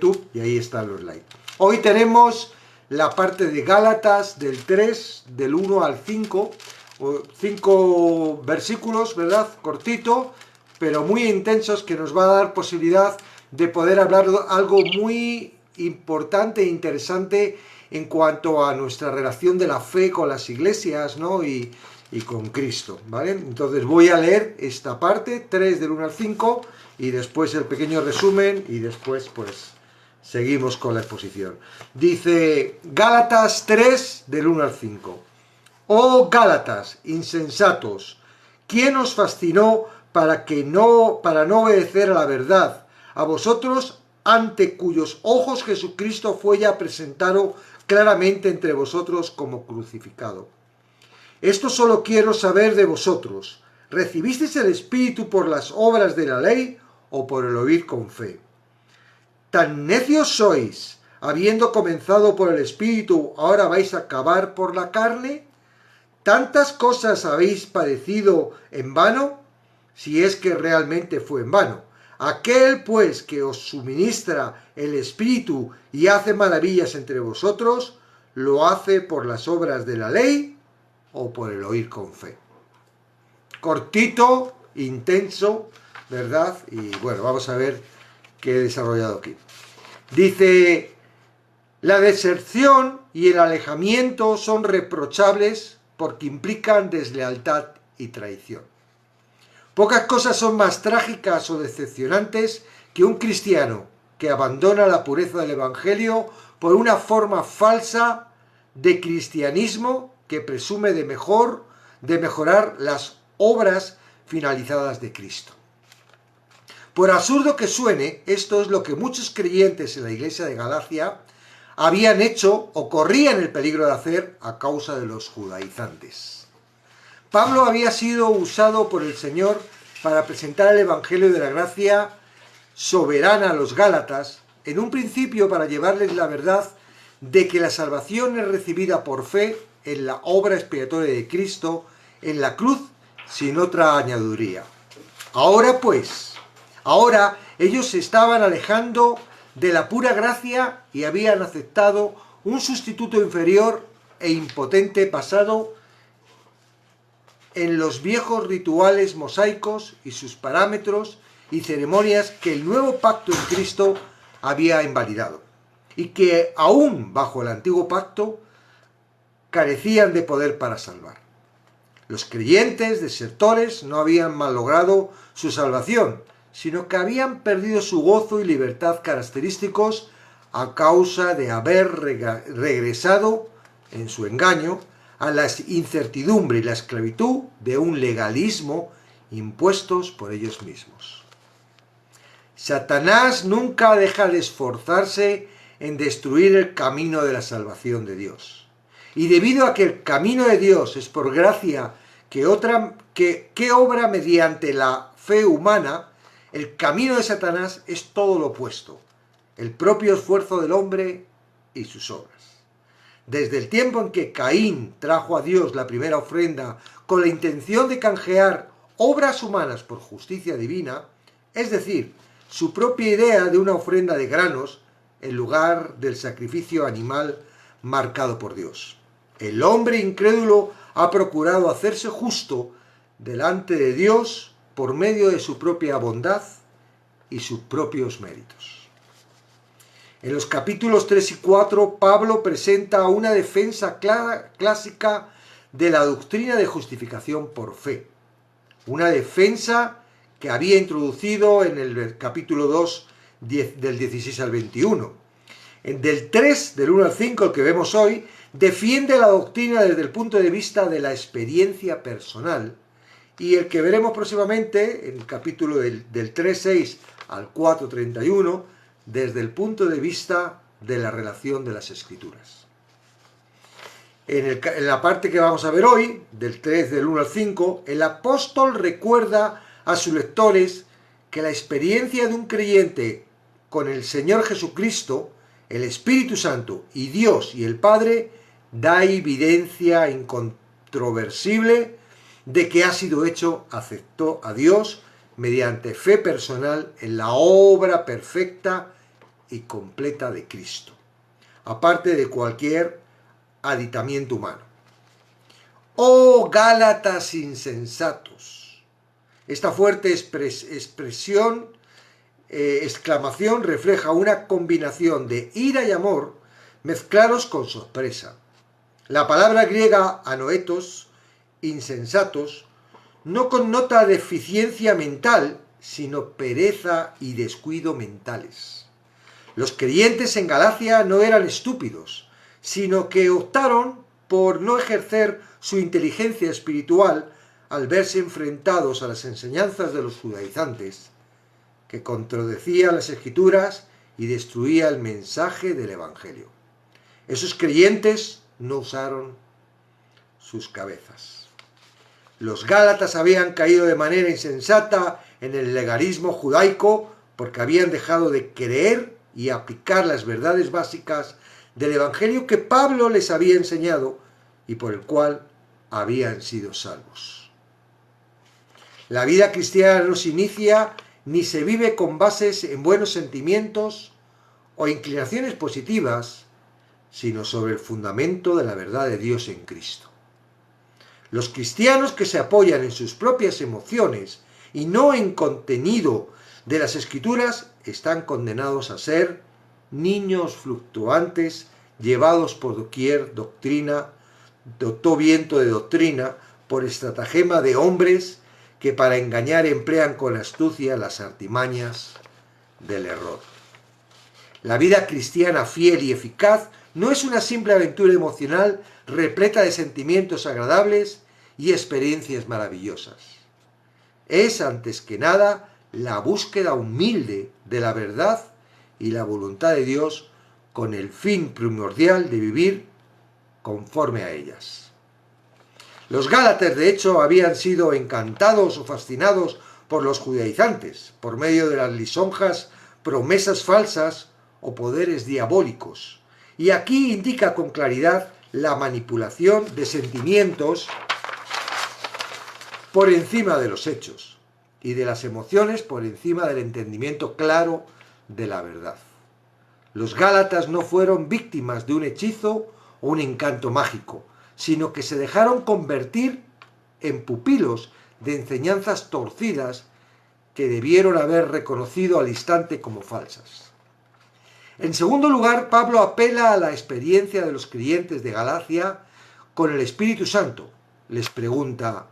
YouTube y ahí están los likes. Hoy tenemos la parte de Gálatas del 3, del 1 al 5, 5 versículos, ¿verdad? Cortito, pero muy intensos, que nos va a dar posibilidad de poder hablar algo muy importante e interesante en cuanto a nuestra relación de la fe con las iglesias, ¿no? Y con Cristo, ¿vale? Entonces voy a leer esta parte, 3 del 1 al 5, y después el pequeño resumen, y después pues seguimos con la exposición. Dice Gálatas 3 del 1 al 5. Oh Gálatas, insensatos, ¿quién os fascinó para no obedecer a la verdad? A vosotros, ante cuyos ojos Jesucristo fue ya presentado claramente entre vosotros como crucificado. Esto solo quiero saber de vosotros. ¿Recibisteis el Espíritu por las obras de la ley o por el oír con fe? ¿Tan necios sois? Habiendo comenzado por el Espíritu, ¿ahora vais a acabar por la carne? ¿Tantas cosas habéis padecido en vano? Si es que realmente fue en vano. Aquel, pues, que os suministra el Espíritu y hace maravillas entre vosotros, ¿lo hace por las obras de la ley o por el oír con fe? Cortito, intenso, ¿verdad? Y bueno, vamos a ver qué he desarrollado aquí. Dice, la deserción y el alejamiento son reprochables porque implican deslealtad y traición. Pocas cosas son más trágicas o decepcionantes que un cristiano que abandona la pureza del Evangelio por una forma falsa de cristianismo que presume de mejorar las obras finalizadas de Cristo. Por absurdo que suene, esto es lo que muchos creyentes en la iglesia de Galacia habían hecho o corrían el peligro de hacer a causa de los judaizantes. Pablo había sido usado por el Señor para presentar el Evangelio de la gracia soberana a los Gálatas, en un principio para llevarles la verdad de que la salvación es recibida por fe en la obra expiatoria de Cristo en la cruz sin otra añadiduría. Ahora ellos se estaban alejando de la pura gracia y habían aceptado un sustituto inferior e impotente basado en los viejos rituales mosaicos y sus parámetros y ceremonias que el nuevo pacto en Cristo había invalidado, y que aún bajo el antiguo pacto carecían de poder para salvar. Los creyentes desertores no habían malogrado su salvación, sino que habían perdido su gozo y libertad característicos a causa de haber regresado en su engaño a la incertidumbre y la esclavitud de un legalismo impuestos por ellos mismos. Satanás nunca deja de esforzarse en destruir el camino de la salvación de Dios. Y debido a que el camino de Dios es por gracia que obra mediante la fe humana, el camino de Satanás es todo lo opuesto, el propio esfuerzo del hombre y sus obras. Desde el tiempo en que Caín trajo a Dios la primera ofrenda con la intención de canjear obras humanas por justicia divina, es decir, su propia idea de una ofrenda de granos en lugar del sacrificio animal marcado por Dios. El hombre incrédulo ha procurado hacerse justo delante de Dios por medio de su propia bondad y sus propios méritos. En los capítulos 3 y 4, Pablo presenta una defensa clásica de la doctrina de justificación por fe. Una defensa que había introducido en el capítulo 2, del 16 al 21. Del 3, del 1 al 5, el que vemos hoy, defiende la doctrina desde el punto de vista de la experiencia personal. Y el que veremos próximamente, en el capítulo del 3.6 al 4.31, desde el punto de vista de la relación de las Escrituras. En la parte que vamos a ver hoy, del 3, del 1 al 5, el apóstol recuerda a sus lectores que la experiencia de un creyente con el Señor Jesucristo, el Espíritu Santo y Dios y el Padre da evidencia incontroversible de que ha sido hecho, aceptó a Dios mediante fe personal en la obra perfecta y completa de Cristo, aparte de cualquier aditamiento humano. ¡Oh Gálatas insensatos! Esta fuerte exclamación refleja una combinación de ira y amor mezclados con sorpresa. La palabra griega anoetos, insensatos, no connota deficiencia mental, sino pereza y descuido mentales. Los creyentes en Galacia no eran estúpidos, sino que optaron por no ejercer su inteligencia espiritual al verse enfrentados a las enseñanzas de los judaizantes, que contradecían las Escrituras y destruía el mensaje del Evangelio. Esos creyentes no usaron sus cabezas. Los Gálatas habían caído de manera insensata en el legalismo judaico porque habían dejado de creer y aplicar las verdades básicas del Evangelio que Pablo les había enseñado y por el cual habían sido salvos. La vida cristiana no se inicia ni se vive con bases en buenos sentimientos o inclinaciones positivas, sino sobre el fundamento de la verdad de Dios en Cristo. Los cristianos que se apoyan en sus propias emociones y no en contenido de las Escrituras están condenados a ser niños fluctuantes llevados por doquier doctrina, todo viento de doctrina, por estratagema de hombres que para engañar emplean con astucia las artimañas del error. La vida cristiana fiel y eficaz no es una simple aventura emocional repleta de sentimientos agradables y experiencias maravillosas. Es, antes que nada, la búsqueda humilde de la verdad y la voluntad de Dios con el fin primordial de vivir conforme a ellas. Los Gálatas, de hecho, habían sido encantados o fascinados por los judaizantes, por medio de las lisonjas, promesas falsas o poderes diabólicos. Y aquí indica con claridad la manipulación de sentimientos por encima de los hechos y de las emociones por encima del entendimiento claro de la verdad. Los Gálatas no fueron víctimas de un hechizo o un encanto mágico, sino que se dejaron convertir en pupilos de enseñanzas torcidas que debieron haber reconocido al instante como falsas. En segundo lugar, Pablo apela a la experiencia de los creyentes de Galacia con el Espíritu Santo. Les pregunta,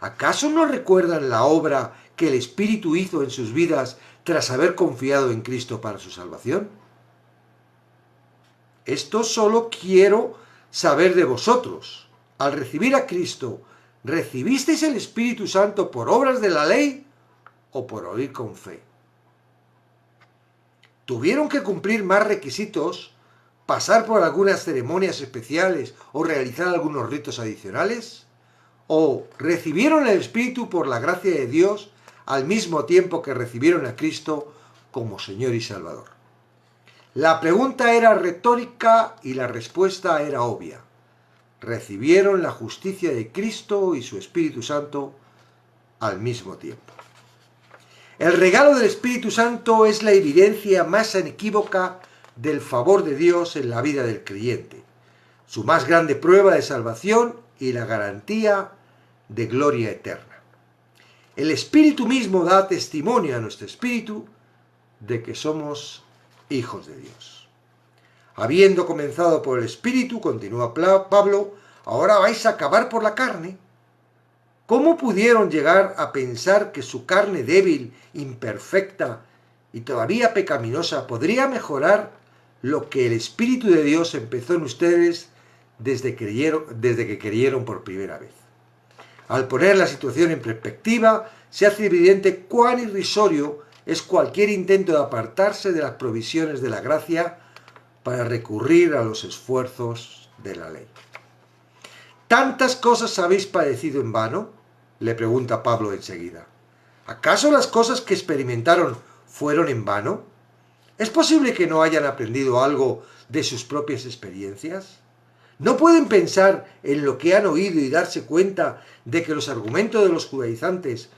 ¿acaso no recuerdan la obra que el Espíritu hizo en sus vidas tras haber confiado en Cristo para su salvación? Esto solo quiero saber de vosotros. Al recibir a Cristo, ¿recibisteis el Espíritu Santo por obras de la ley o por oír con fe? ¿Tuvieron que cumplir más requisitos, pasar por algunas ceremonias especiales o realizar algunos ritos adicionales? ¿O recibieron el Espíritu por la gracia de Dios al mismo tiempo que recibieron a Cristo como Señor y Salvador? La pregunta era retórica y la respuesta era obvia. Recibieron la justicia de Cristo y su Espíritu Santo al mismo tiempo. El regalo del Espíritu Santo es la evidencia más inequívoca del favor de Dios en la vida del creyente, su más grande prueba de salvación y la garantía de gloria eterna. El Espíritu mismo da testimonio a nuestro espíritu de que somos hijos de Dios. Habiendo comenzado por el Espíritu, continúa Pablo, ahora vais a acabar por la carne. ¿Cómo pudieron llegar a pensar que su carne débil, imperfecta y todavía pecaminosa podría mejorar lo que el Espíritu de Dios empezó en ustedes desde que creyeron por primera vez? Al poner la situación en perspectiva, se hace evidente cuán irrisorio es cualquier intento de apartarse de las provisiones de la gracia para recurrir a los esfuerzos de la ley. ¿Tantas cosas habéis padecido en vano?, le pregunta Pablo enseguida. ¿Acaso las cosas que experimentaron fueron en vano? ¿Es posible que no hayan aprendido algo de sus propias experiencias? ¿No pueden pensar en lo que han oído y darse cuenta de que los argumentos de los judaizantes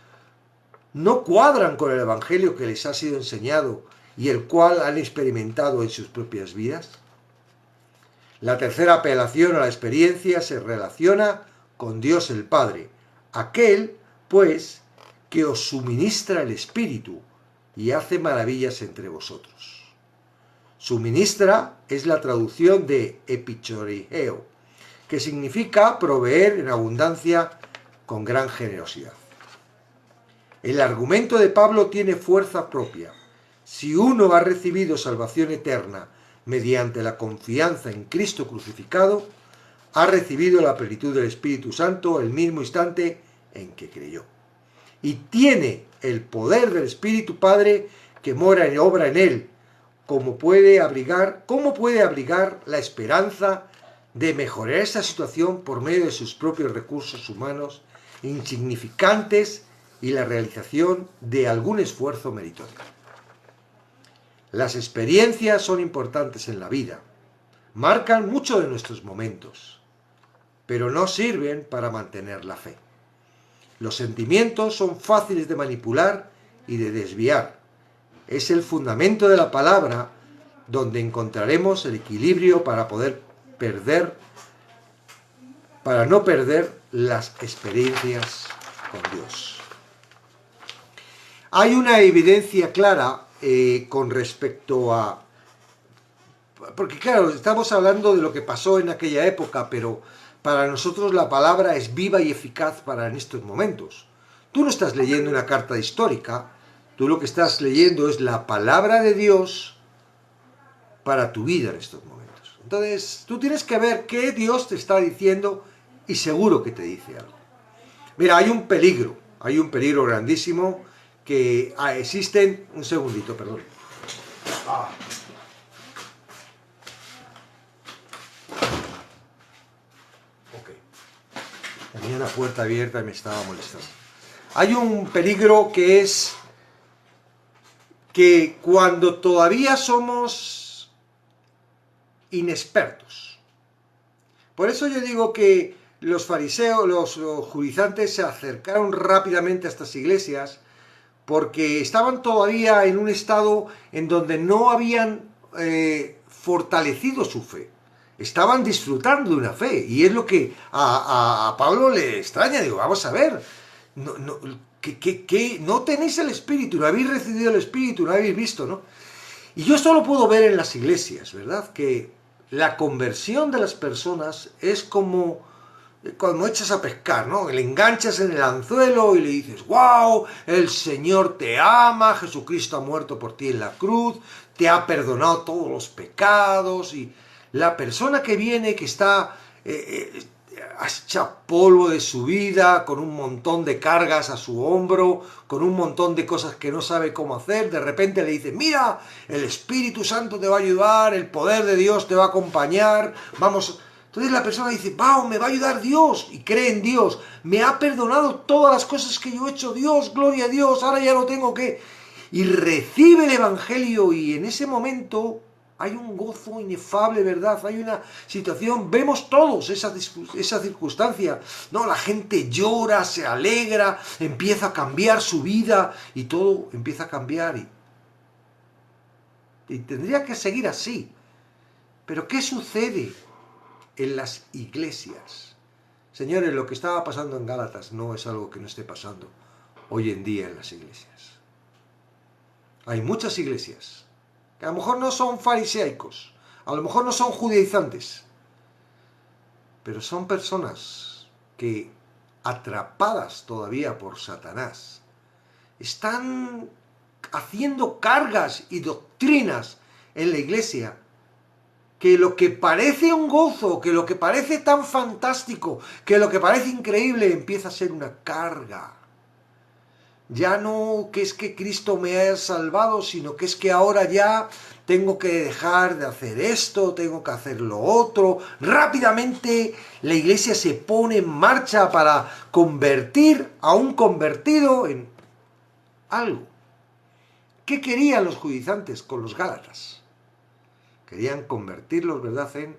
no cuadran con el Evangelio que les ha sido enseñado y el cual han experimentado en sus propias vidas? La tercera apelación a la experiencia se relaciona con Dios el Padre, aquel, pues, que os suministra el Espíritu y hace maravillas entre vosotros. Suministra es la traducción de epichorigeo, que significa proveer en abundancia con gran generosidad. El argumento de Pablo tiene fuerza propia. Si uno ha recibido salvación eterna mediante la confianza en Cristo crucificado, ha recibido la plenitud del Espíritu Santo el mismo instante en que creyó. Y tiene el poder del Espíritu Padre que mora y obra en él. ¿Cómo puede abrigar la esperanza de mejorar esa situación por medio de sus propios recursos humanos insignificantes y la realización de algún esfuerzo meritorio? Las experiencias son importantes en la vida, marcan mucho de nuestros momentos, pero no sirven para mantener la fe. Los sentimientos son fáciles de manipular y de desviar. Es el fundamento de la palabra donde encontraremos el equilibrio para no perder las experiencias con Dios. Hay una evidencia clara con respecto a... Porque claro, estamos hablando de lo que pasó en aquella época, pero para nosotros la palabra es viva y eficaz para en estos momentos. Tú no estás leyendo una carta histórica, tú lo que estás leyendo es la palabra de Dios para tu vida en estos momentos. Entonces, tú tienes que ver qué Dios te está diciendo y seguro que te dice algo. Mira, hay un peligro grandísimo que existen... Un segundito, perdón. Ok. Tenía la puerta abierta y me estaba molestando. Hay un peligro que es que cuando todavía somos inexpertos. Por eso yo digo que los fariseos, los judaizantes se acercaron rápidamente a estas iglesias porque estaban todavía en un estado en donde no habían fortalecido su fe. Estaban disfrutando de una fe. Y es lo que a Pablo le extraña. Digo, vamos a ver, no tenéis el Espíritu, no habéis recibido el Espíritu, no habéis visto, ¿no? Y yo esto lo puedo ver en las iglesias, ¿verdad? Que la conversión de las personas es como cuando echas a pescar, ¿no? Le enganchas en el anzuelo y le dices, wow, el Señor te ama, Jesucristo ha muerto por ti en la cruz, te ha perdonado todos los pecados, y la persona que viene, que está hecha polvo de su vida, con un montón de cargas a su hombro, con un montón de cosas que no sabe cómo hacer, de repente le dice, mira, el Espíritu Santo te va a ayudar, el poder de Dios te va a acompañar, vamos... Entonces la persona dice, wow, me va a ayudar Dios, y cree en Dios, me ha perdonado todas las cosas que yo he hecho, Dios, gloria a Dios, ahora ya no tengo que... Y recibe el Evangelio, y en ese momento hay un gozo inefable, ¿verdad? Hay una situación, vemos todos esa circunstancia, ¿no? La gente llora, se alegra, empieza a cambiar su vida, y todo empieza a cambiar, y tendría que seguir así. Pero ¿qué sucede en las iglesias? Señores, lo que estaba pasando en Gálatas no es algo que no esté pasando hoy en día en las iglesias. Hay muchas iglesias que a lo mejor no son fariseicos, a lo mejor no son judaizantes, pero son personas que, atrapadas todavía por Satanás, están haciendo cargas y doctrinas en la iglesia, que lo que parece un gozo, que lo que parece tan fantástico, que lo que parece increíble, empieza a ser una carga. Ya no que es que Cristo me haya salvado, sino que es que ahora ya tengo que dejar de hacer esto, tengo que hacer lo otro. Rápidamente la iglesia se pone en marcha para convertir a un convertido en algo. ¿Qué querían los judaizantes con los gálatas? Querían convertirlos, ¿verdad?, en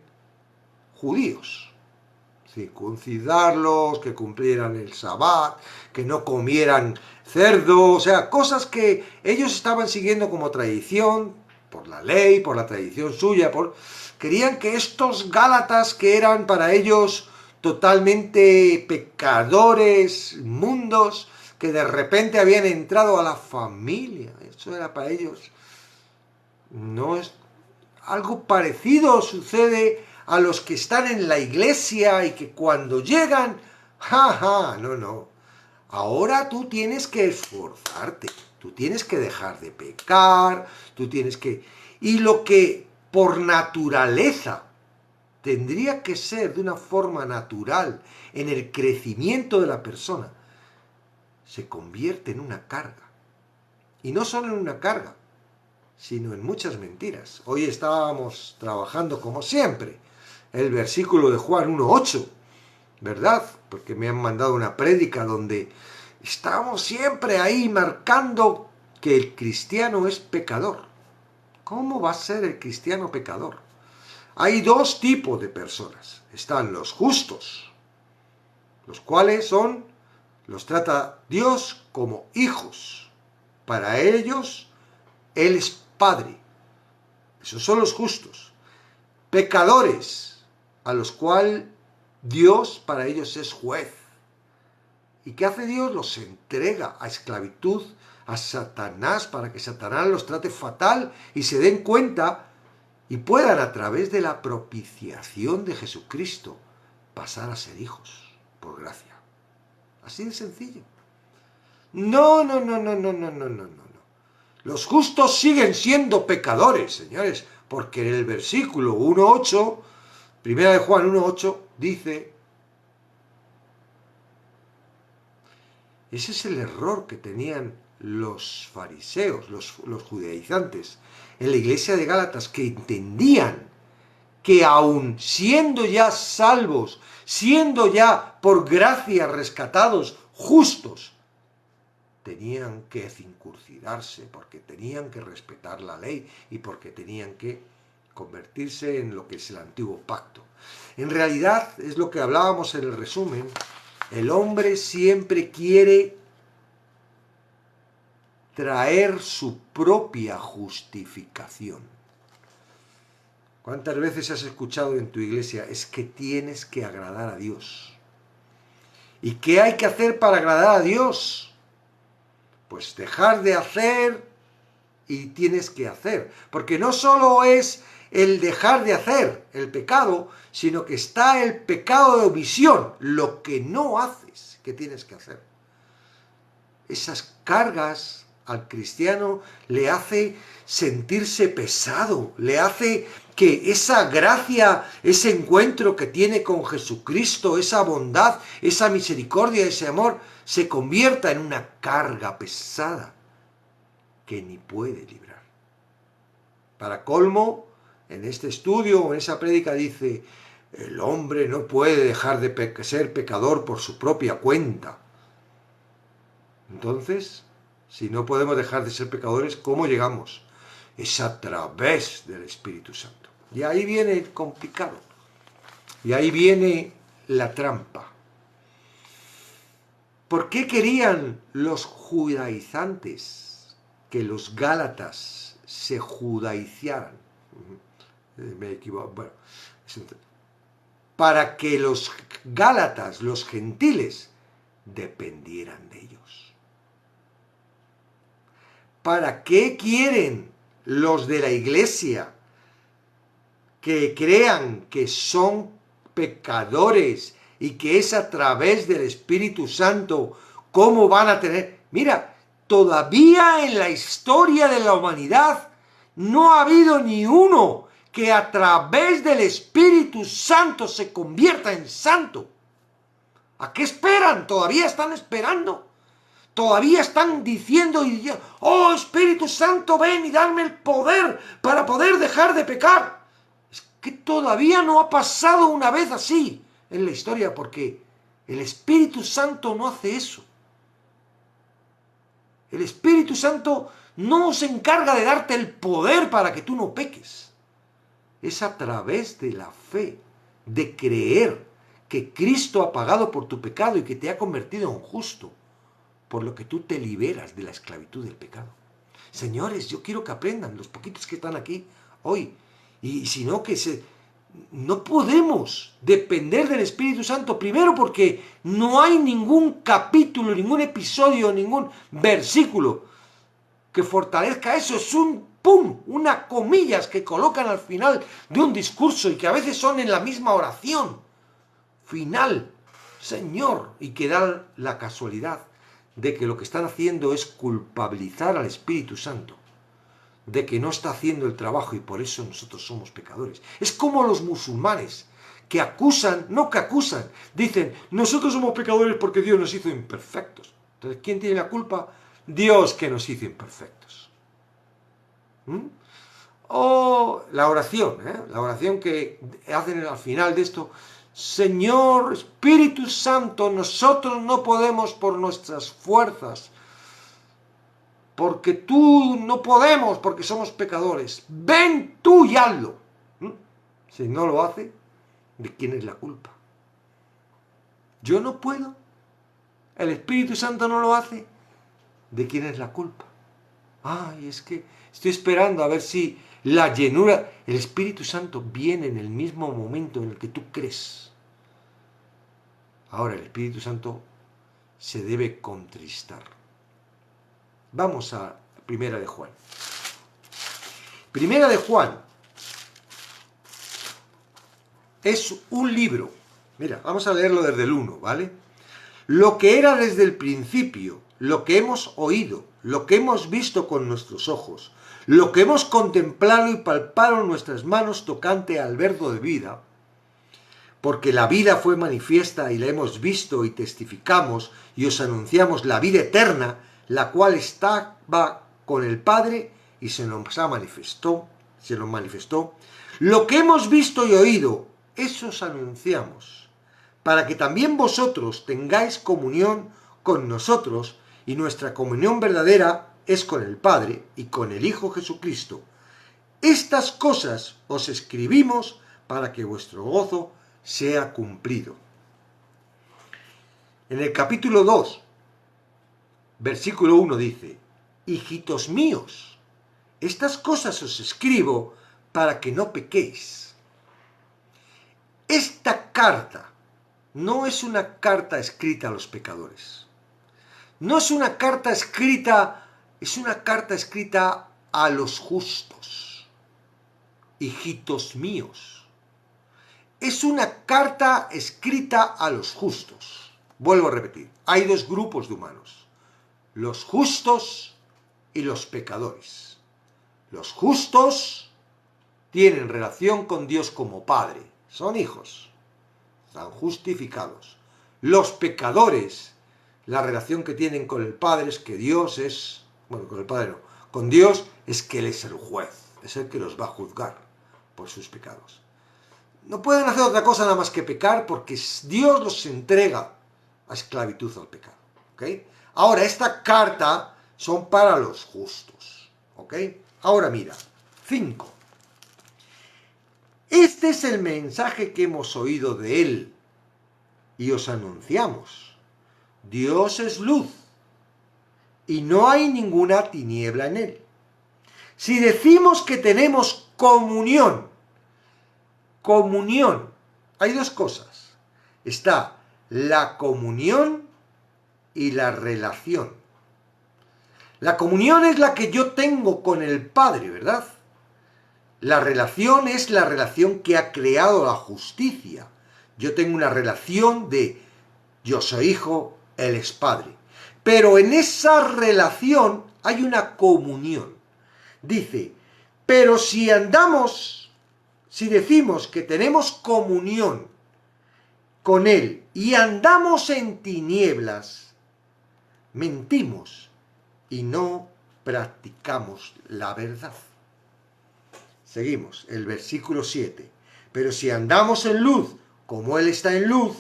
judíos. circuncidarlos, que cumplieran el sabbat, que no comieran cerdo, o sea, cosas que ellos estaban siguiendo como tradición, por la ley, por la tradición suya, querían que estos gálatas, que eran para ellos totalmente pecadores, inmundos, que de repente habían entrado a la familia, eso era para ellos, no es algo parecido sucede a los que están en la iglesia y que cuando llegan, no. Ahora tú tienes que esforzarte, tú tienes que dejar de pecar, tú tienes que... Y lo que por naturaleza tendría que ser de una forma natural en el crecimiento de la persona, se convierte en una carga. Y no solo en una carga, sino en muchas mentiras. Hoy estábamos trabajando, como siempre, el versículo de Juan 1:8, ¿verdad? Porque me han mandado una prédica donde estamos siempre ahí marcando que el cristiano es pecador. ¿Cómo va a ser el cristiano pecador? Hay dos tipos de personas. Están los justos, los cuales los trata Dios como hijos. Para ellos, Él es Padre. Esos son los justos. Pecadores, a los cuales Dios para ellos es juez. ¿Y qué hace Dios? Los entrega a esclavitud, a Satanás, para que Satanás los trate fatal y se den cuenta y puedan, a través de la propiciación de Jesucristo, pasar a ser hijos, por gracia. Así de sencillo. No. Los justos siguen siendo pecadores, señores, porque en el versículo 1:8, primera de Juan 1:8, dice, ese es el error que tenían los fariseos, los judaizantes, en la iglesia de Gálatas, que entendían que aun siendo ya salvos, siendo ya por gracia rescatados, justos, tenían que circuncidarse, porque tenían que respetar la ley y porque tenían que convertirse en lo que es el antiguo pacto. En realidad, es lo que hablábamos en el resumen, el hombre siempre quiere traer su propia justificación. ¿Cuántas veces has escuchado en tu iglesia? Es que tienes que agradar a Dios. ¿Y qué hay que hacer para agradar a Dios? Pues dejar de hacer y tienes que hacer. Porque no solo es el dejar de hacer el pecado, sino que está el pecado de omisión, lo que no haces, que tienes que hacer. Esas cargas al cristiano le hace sentirse pesado, le hace que esa gracia, ese encuentro que tiene con Jesucristo, esa bondad, esa misericordia, ese amor, se convierta en una carga pesada que ni puede librar. Para colmo, en este estudio o en esa prédica dice, el hombre no puede dejar de ser pecador por su propia cuenta. Entonces, si no podemos dejar de ser pecadores, ¿cómo llegamos? Es a través del Espíritu Santo. Y ahí viene el complicado. Y ahí viene la trampa. ¿Por qué querían los judaizantes que los gálatas se judaiciaran? Me equivoco. Bueno, para que los gálatas, los gentiles, dependieran de ellos. ¿Para qué quieren los de la iglesia que crean que son pecadores y que es a través del Espíritu Santo cómo van a tener? Mira, todavía en la historia de la humanidad no ha habido ni uno que a través del Espíritu Santo se convierta en santo. ¿A qué esperan? Todavía están esperando. Todavía están diciendo, oh Espíritu Santo, ven y dame el poder para poder dejar de pecar. Es que todavía no ha pasado una vez así en la historia, porque el Espíritu Santo no hace eso. El Espíritu Santo no se encarga de darte el poder para que tú no peques. Es a través de la fe, de creer que Cristo ha pagado por tu pecado y que te ha convertido en justo, por lo que tú te liberas de la esclavitud del pecado. Señores, yo quiero que aprendan, los poquitos que están aquí hoy, y si no, no podemos depender del Espíritu Santo, primero porque no hay ningún capítulo, ningún episodio, ningún versículo que fortalezca eso. Es un pum, unas comillas que colocan al final de un discurso y que a veces son en la misma oración final, Señor, y que da la casualidad de que lo que están haciendo es culpabilizar al Espíritu Santo de que no está haciendo el trabajo y por eso nosotros somos pecadores. Es como los musulmanes que acusan, no que acusan, dicen, nosotros somos pecadores porque Dios nos hizo imperfectos. Entonces, ¿quién tiene la culpa? Dios, que nos hizo imperfectos. O la oración, la oración que hacen al final de esto, Señor Espíritu Santo, nosotros no podemos por nuestras fuerzas, porque tú no podemos, porque somos pecadores. Ven tú y hazlo. Si no lo hace, ¿de quién es la culpa? Yo no puedo. El Espíritu Santo no lo hace. ¿De quién es la culpa? Ay, es que estoy esperando a ver si la llenura, el Espíritu Santo viene en el mismo momento en el que tú crees. Ahora el Espíritu Santo se debe contristar. Vamos a Primera de Juan. Primera de Juan es un libro. Mira, vamos a leerlo desde el 1, ¿vale? Lo que era desde el principio, lo que hemos oído, lo que hemos visto con nuestros ojos, lo que hemos contemplado y palpado en nuestras manos tocante al verbo de vida, porque la vida fue manifiesta y la hemos visto y testificamos y os anunciamos la vida eterna, la cual estaba con el Padre y se nos manifestó. Lo que hemos visto y oído, eso os anunciamos, para que también vosotros tengáis comunión con nosotros, y nuestra comunión verdadera es con el Padre y con el Hijo Jesucristo. Estas cosas os escribimos para que vuestro gozo sea cumplido. En el capítulo 2, versículo 1 dice, hijitos míos, estas cosas os escribo para que no pequéis. Esta carta no es una carta escrita a los pecadores. No es una carta escrita, es una carta escrita a los justos. Hijitos míos. Es una carta escrita a los justos. Vuelvo a repetir, hay dos grupos de humanos. Los justos y los pecadores. Los justos tienen relación con Dios como Padre, son hijos, están justificados. Los pecadores, la relación que tienen con el Padre es que Dios es, bueno, con el Padre no, con Dios es que Él es el juez, es el que los va a juzgar por sus pecados. No pueden hacer otra cosa nada más que pecar porque Dios los entrega a esclavitud al pecado, ¿ok? Ahora, esta carta son para los justos, ¿ok? Ahora mira, 5. Este es el mensaje que hemos oído de Él y os anunciamos. Dios es luz y no hay ninguna tiniebla en Él. Si decimos que tenemos comunión, hay dos cosas. Está la comunión y la relación. La comunión es la que yo tengo con el Padre, ¿verdad? La relación es la relación que ha creado la justicia. Yo tengo una relación de yo soy hijo, Él es Padre. Pero en esa relación hay una comunión. Dice, pero si decimos que tenemos comunión con Él y andamos en tinieblas, mentimos y no practicamos la verdad. Seguimos, el versículo 7. Pero si andamos en luz, como Él está en luz,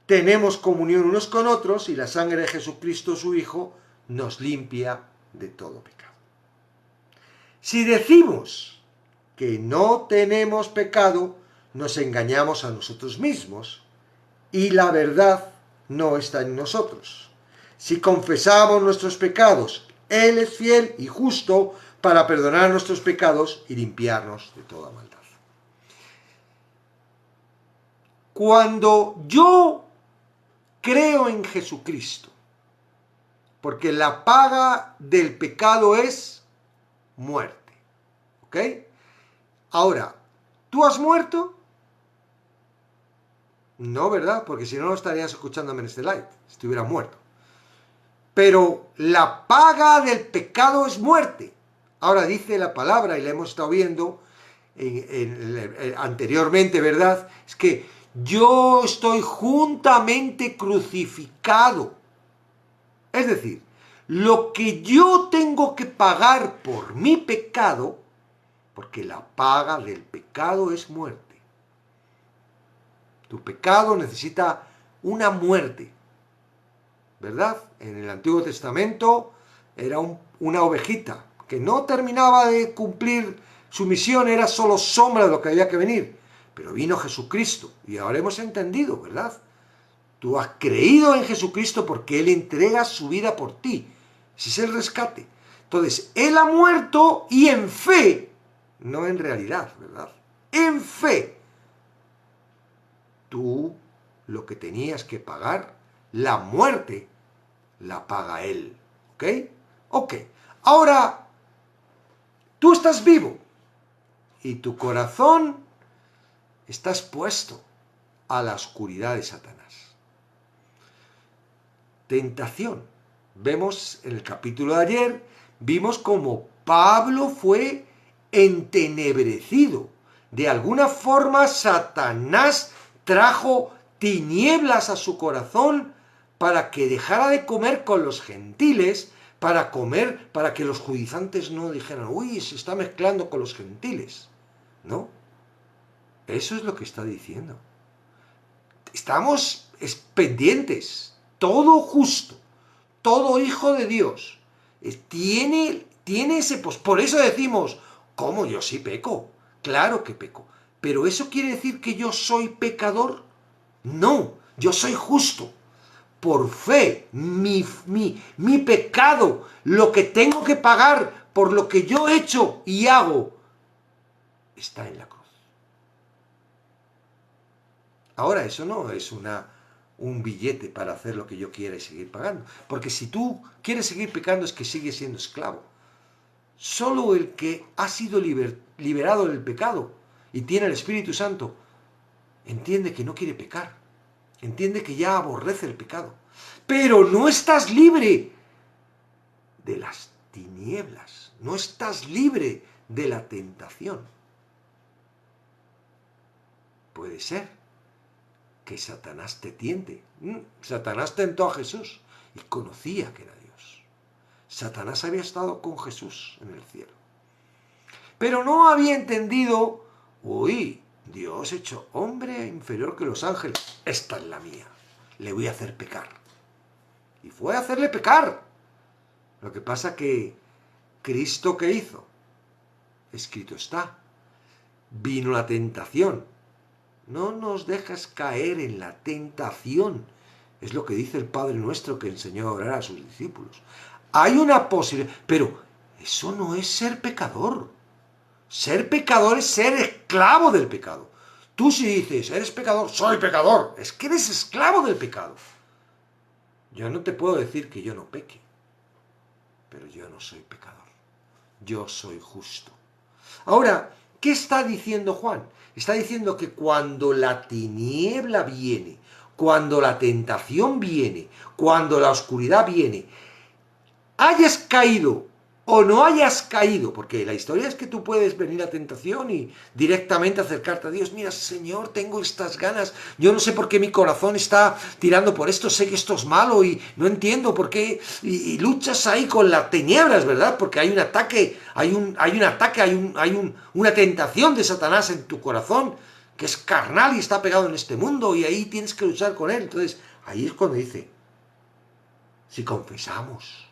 tenemos comunión unos con otros y la sangre de Jesucristo, su Hijo, nos limpia de todo pecado. Si decimos que no tenemos pecado, nos engañamos a nosotros mismos y la verdad no está en nosotros. Si confesamos nuestros pecados, Él es fiel y justo para perdonar nuestros pecados y limpiarnos de toda maldad. Cuando yo creo en Jesucristo, porque la paga del pecado es muerte, ¿ok? Ahora, ¿tú has muerto? No, ¿verdad? Porque si no, no estarías escuchándome en este live, si estuvieras muerto. Pero la paga del pecado es muerte. Ahora dice la palabra, y la hemos estado viendo anteriormente, ¿verdad? Es que yo estoy juntamente crucificado. Es decir, lo que yo tengo que pagar por mi pecado, porque la paga del pecado es muerte. Tu pecado necesita una muerte, ¿verdad? En el Antiguo Testamento era una ovejita que no terminaba de cumplir su misión, era solo sombra de lo que había que venir. Pero vino Jesucristo y ahora hemos entendido, ¿verdad? Tú has creído en Jesucristo porque Él entrega su vida por ti. Ese es el rescate. Entonces, Él ha muerto y en fe, no en realidad, ¿verdad? En fe, tú lo que tenías que pagar, la muerte, la paga Él. ¿Ok? Ok. Ahora, tú estás vivo y tu corazón está expuesto a la oscuridad de Satanás. Tentación. Vemos en el capítulo de ayer, vimos como Pablo fue entenebrecido. De alguna forma Satanás trajo tinieblas a su corazón para que dejara de comer con los gentiles, para que los judaizantes no dijeran, uy, se está mezclando con los gentiles. No, eso es lo que está diciendo. Estamos pendientes, todo justo, todo hijo de Dios, tiene ese... Por eso decimos, ¿cómo? Yo sí peco, claro que peco. ¿Pero eso quiere decir que yo soy pecador? No, yo soy justo. Por fe, mi pecado, lo que tengo que pagar por lo que yo he hecho y hago, está en la cruz. Ahora, eso no es un billete para hacer lo que yo quiera y seguir pagando. Porque si tú quieres seguir pecando es que sigues siendo esclavo. Solo el que ha sido liberado del pecado y tiene el Espíritu Santo entiende que no quiere pecar. Entiende que ya aborrece el pecado. Pero no estás libre de las tinieblas. No estás libre de la tentación. Puede ser que Satanás te tiente. Satanás tentó a Jesús y conocía que era Dios. Satanás había estado con Jesús en el cielo. Pero no había entendido, uy, Dios hecho hombre inferior que los ángeles. Esta es la mía. Le voy a hacer pecar. Y fue a hacerle pecar. Lo que pasa que Cristo, ¿qué hizo? Escrito está. Vino la tentación. No nos dejas caer en la tentación. Es lo que dice el Padre Nuestro que enseñó a orar a sus discípulos. Hay una posibilidad, pero eso no es ser pecador. Ser pecador es ser esclavo del pecado. Tú si dices, eres pecador, soy pecador, es que eres esclavo del pecado. Yo no te puedo decir que yo no peque, pero yo no soy pecador. Yo soy justo. Ahora, ¿qué está diciendo Juan? Está diciendo que cuando la tiniebla viene, cuando la tentación viene, cuando la oscuridad viene, hayas caído o no hayas caído, porque la historia es que tú puedes venir a tentación y directamente acercarte a Dios. Mira, Señor, tengo estas ganas, yo no sé por qué mi corazón está tirando por esto, sé que esto es malo y no entiendo por qué, y luchas ahí con las tinieblas, ¿verdad? Porque hay un ataque, una tentación de Satanás en tu corazón, que es carnal y está pegado en este mundo, y ahí tienes que luchar con él. Entonces, ahí es cuando dice, si confesamos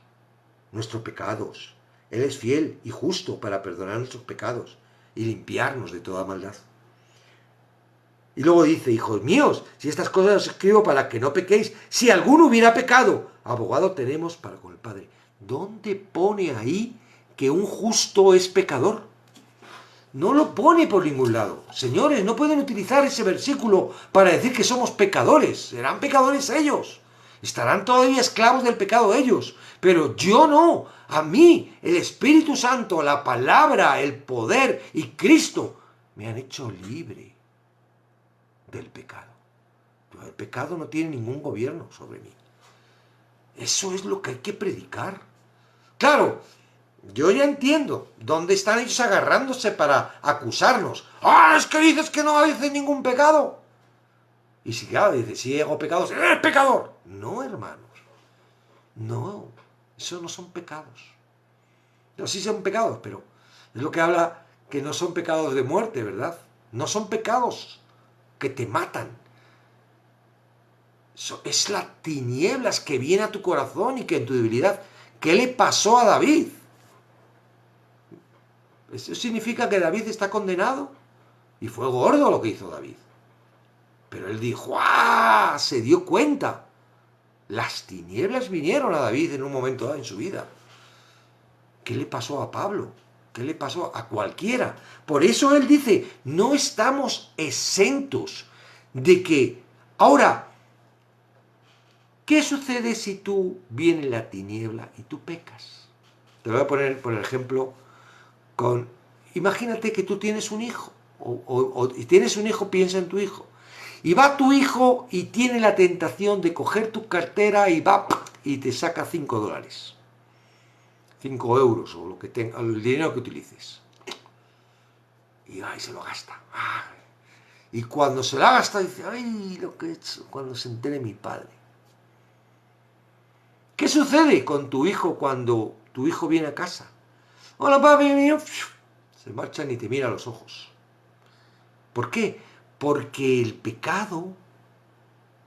nuestros pecados, Él es fiel y justo para perdonar nuestros pecados y limpiarnos de toda maldad. Y luego dice, hijos míos, si estas cosas os escribo para que no pequéis, si alguno hubiera pecado, abogado tenemos para con el Padre. ¿Dónde pone ahí que un justo es pecador? No lo pone por ningún lado. Señores, no pueden utilizar ese versículo para decir que somos pecadores. Serán pecadores ellos. Estarán todavía esclavos del pecado ellos. Pero yo no. A mí, el Espíritu Santo, la palabra, el poder y Cristo me han hecho libre del pecado. El pecado no tiene ningún gobierno sobre mí. Eso es lo que hay que predicar. Claro, yo ya entiendo dónde están ellos agarrándose para acusarnos. ¡Ah, es que dices que no haces ningún pecado! Y si claro, dices, si hago pecados, ¡eres pecador! No, hermanos. No, eso no son pecados. No, sí son pecados, pero es lo que habla que no son pecados de muerte, ¿verdad? No son pecados que te matan. Es las tinieblas que viene a tu corazón y que en tu debilidad. ¿Qué le pasó a David? ¿Eso significa que David está condenado? Y fue gordo lo que hizo David. Pero él dijo, ¡ah! Se dio cuenta. Las tinieblas vinieron a David en un momento dado en su vida. ¿Qué le pasó a Pablo? ¿Qué le pasó a cualquiera? Por eso él dice, no estamos exentos de que... Ahora, ¿qué sucede si tú viene la tiniebla y tú pecas? Te voy a poner, por ejemplo, imagínate que tú tienes un hijo, o tienes un hijo, piensa en tu hijo, y va tu hijo y tiene la tentación de coger tu cartera y va y te saca $5. 5 euros o lo que tenga, el dinero que utilices. Y ay, se lo gasta. Ay. Y cuando se la gasta, dice, ay, lo que he hecho, cuando se entere mi padre. ¿Qué sucede con tu hijo cuando tu hijo viene a casa? Hola, papi mío. Se marchan y te mira a los ojos. ¿Por qué? Porque el pecado,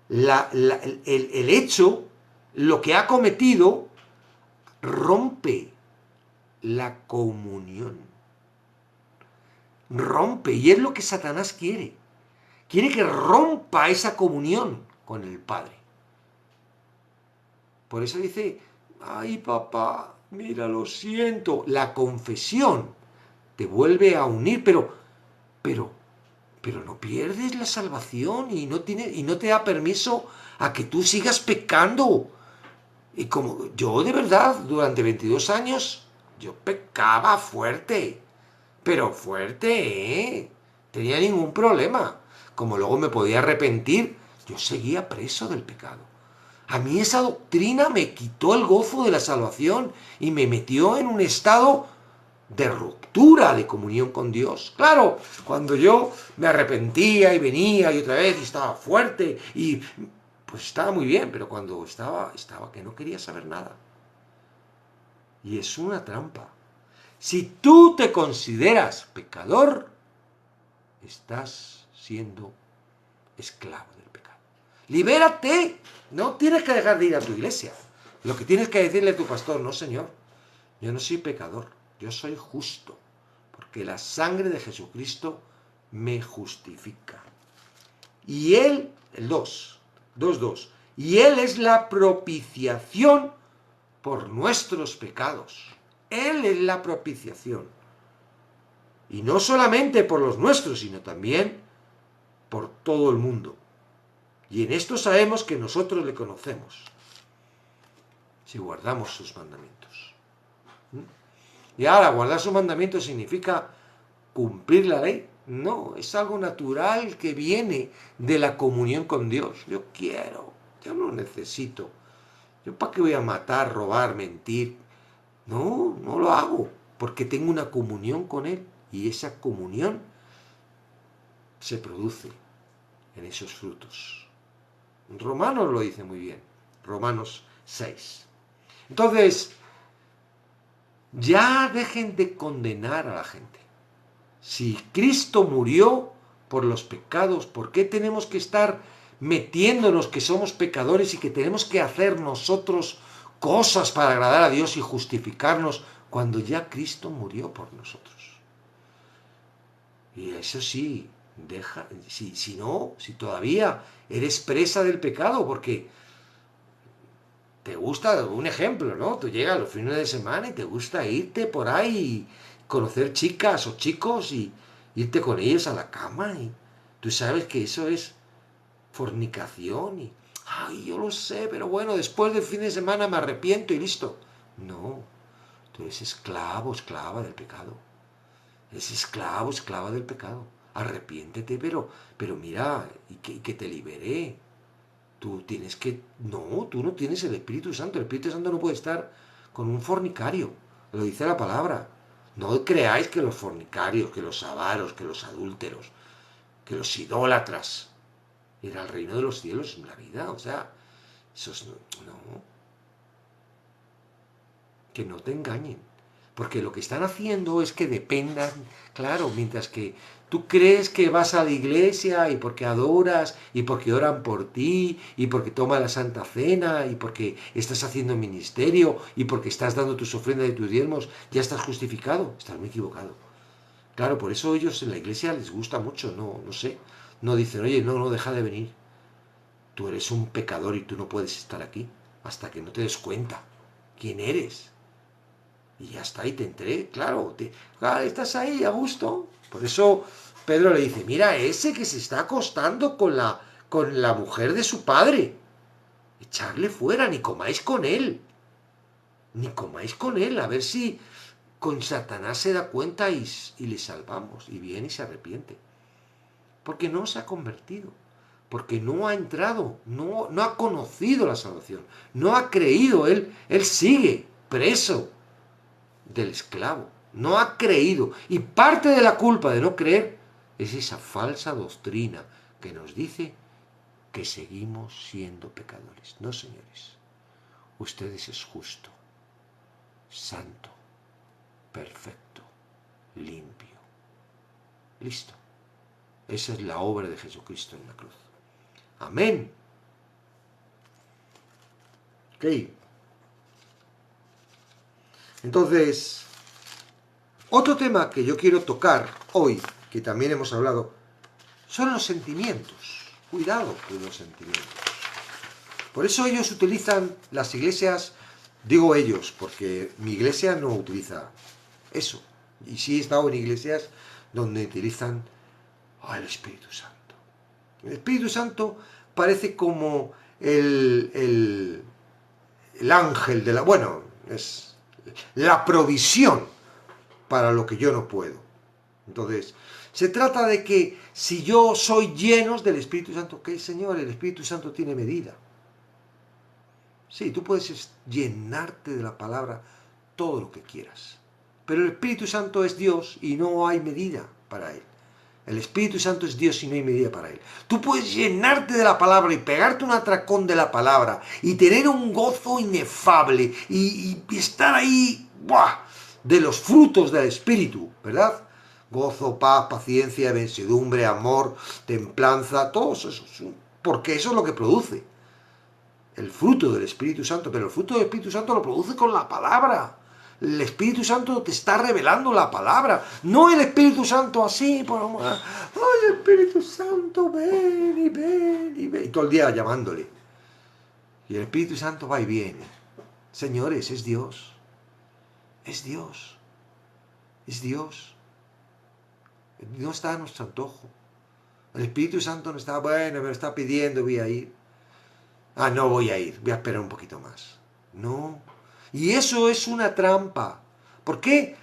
el hecho, lo que ha cometido, rompe la comunión. Rompe, y es lo que Satanás quiere. Quiere que rompa esa comunión con el Padre. Por eso dice, ay papá, mira, lo siento. La confesión te vuelve a unir, pero no pierdes la salvación y no te da permiso a que tú sigas pecando. Y como yo de verdad, durante 22 años, yo pecaba fuerte, pero fuerte, ¿eh? Tenía ningún problema. Como luego me podía arrepentir, yo seguía preso del pecado. A mí esa doctrina me quitó el gozo de la salvación y me metió en un estado de ruptura de comunión con Dios. Claro, cuando yo me arrepentía y venía y otra vez y estaba fuerte y pues estaba muy bien, pero cuando estaba que no quería saber nada. Y es una trampa. Si tú te consideras pecador, estás siendo esclavo del pecado. ¡Libérate! No tienes que dejar de ir a tu iglesia. Lo que tienes que decirle a tu pastor, no, Señor, yo no soy pecador, yo soy justo, porque la sangre de Jesucristo me justifica. Y Él, el 2.2, y Él es la propiciación por nuestros pecados. Él es la propiciación. Y no solamente por los nuestros, sino también por todo el mundo. Y en esto sabemos que nosotros le conocemos, si guardamos sus mandamientos. Y ahora, guardar sus mandamientos significa cumplir la ley. No, es algo natural que viene de la comunión con Dios. Yo no necesito. ¿Yo para qué voy a matar, robar, mentir? No, no lo hago, porque tengo una comunión con Él. Y esa comunión se produce en esos frutos. Romanos lo dice muy bien, Romanos 6. Entonces, ya dejen de condenar a la gente. Si Cristo murió por los pecados, ¿por qué tenemos que estar metiéndonos que somos pecadores y que tenemos que hacer nosotros cosas para agradar a Dios y justificarnos cuando ya Cristo murió por nosotros? Y eso sí, Deja, si no, si todavía eres presa del pecado, porque te gusta, un ejemplo, ¿no? Tú llegas los fines de semana y te gusta irte por ahí, y conocer chicas o chicos y irte con ellos a la cama, y tú sabes que eso es fornicación y, ay, yo lo sé, pero bueno, después del fin de semana me arrepiento y listo. No, tú eres esclavo, esclava del pecado. Eres esclavo, esclava del pecado. Arrepiéntete, pero mira, y que te liberé. Tú tienes que... No, tú no tienes el Espíritu Santo. El Espíritu Santo no puede estar con un fornicario. Lo dice la palabra. No creáis que los fornicarios, que los avaros, que los adúlteros, que los idólatras, ir al reino de los cielos en la vida. O sea, esos no, que no te engañen. Porque lo que están haciendo es que dependan, claro, mientras que tú crees que vas a la iglesia y porque adoras y porque oran por ti y porque tomas la Santa Cena y porque estás haciendo ministerio y porque estás dando tus ofrendas y tus diezmos, ya estás justificado. Estás muy equivocado. Claro, por eso ellos en la iglesia les gusta mucho, no sé. No dicen, oye, no, deja de venir. Tú eres un pecador y tú no puedes estar aquí hasta que no te des cuenta quién eres. Y ya está, y te entré, claro, estás ahí a gusto. Por eso Pedro le dice, mira, ese que se está acostando con la mujer de su padre, echarle fuera, ni comáis con él, ni comáis con él, a ver si con Satanás se da cuenta y le salvamos, y viene y se arrepiente. Porque no se ha convertido, porque no ha entrado, no ha conocido la salvación, no ha creído, él sigue preso del esclavo. No ha creído. Y parte de la culpa de no creer es esa falsa doctrina que nos dice que seguimos siendo pecadores. No, señores. Ustedes es justo, santo, perfecto, limpio. Listo. Esa es la obra de Jesucristo en la cruz. Amén. Ok. Entonces, otro tema que yo quiero tocar hoy, que también hemos hablado, son los sentimientos. Cuidado con los sentimientos. Por eso ellos utilizan, las iglesias, digo ellos, porque mi iglesia no utiliza eso. Y sí he estado en iglesias donde utilizan el Espíritu Santo. El Espíritu Santo parece como el ángel de la... Bueno, es la provisión para lo que yo no puedo. Entonces, se trata de que si yo soy llenos del Espíritu Santo, ¿qué, Señor? El Espíritu Santo tiene medida. Sí, tú puedes llenarte de la palabra todo lo que quieras. Pero el Espíritu Santo es Dios y no hay medida para Él. El Espíritu Santo es Dios y no hay medida para Él. Tú puedes llenarte de la palabra y pegarte un atracón de la palabra y tener un gozo inefable y estar ahí, ¡buah!, de los frutos del Espíritu, ¿verdad? Gozo, paz, paciencia, mansedumbre, amor, templanza, todos esos. Porque eso es lo que produce el fruto del Espíritu Santo, pero el fruto del Espíritu Santo lo produce con la palabra. El Espíritu Santo te está revelando la palabra, no el Espíritu Santo así, ¡ay, Espíritu Santo, ven y ven y ven! Y todo el día llamándole. Y el Espíritu Santo va y viene. Señores, es Dios. Es Dios. Es Dios. No está a nuestro antojo. El Espíritu Santo no está, bueno, me lo está pidiendo, voy a ir. No voy a ir, voy a esperar un poquito más. No. Y eso es una trampa. ¿Por qué?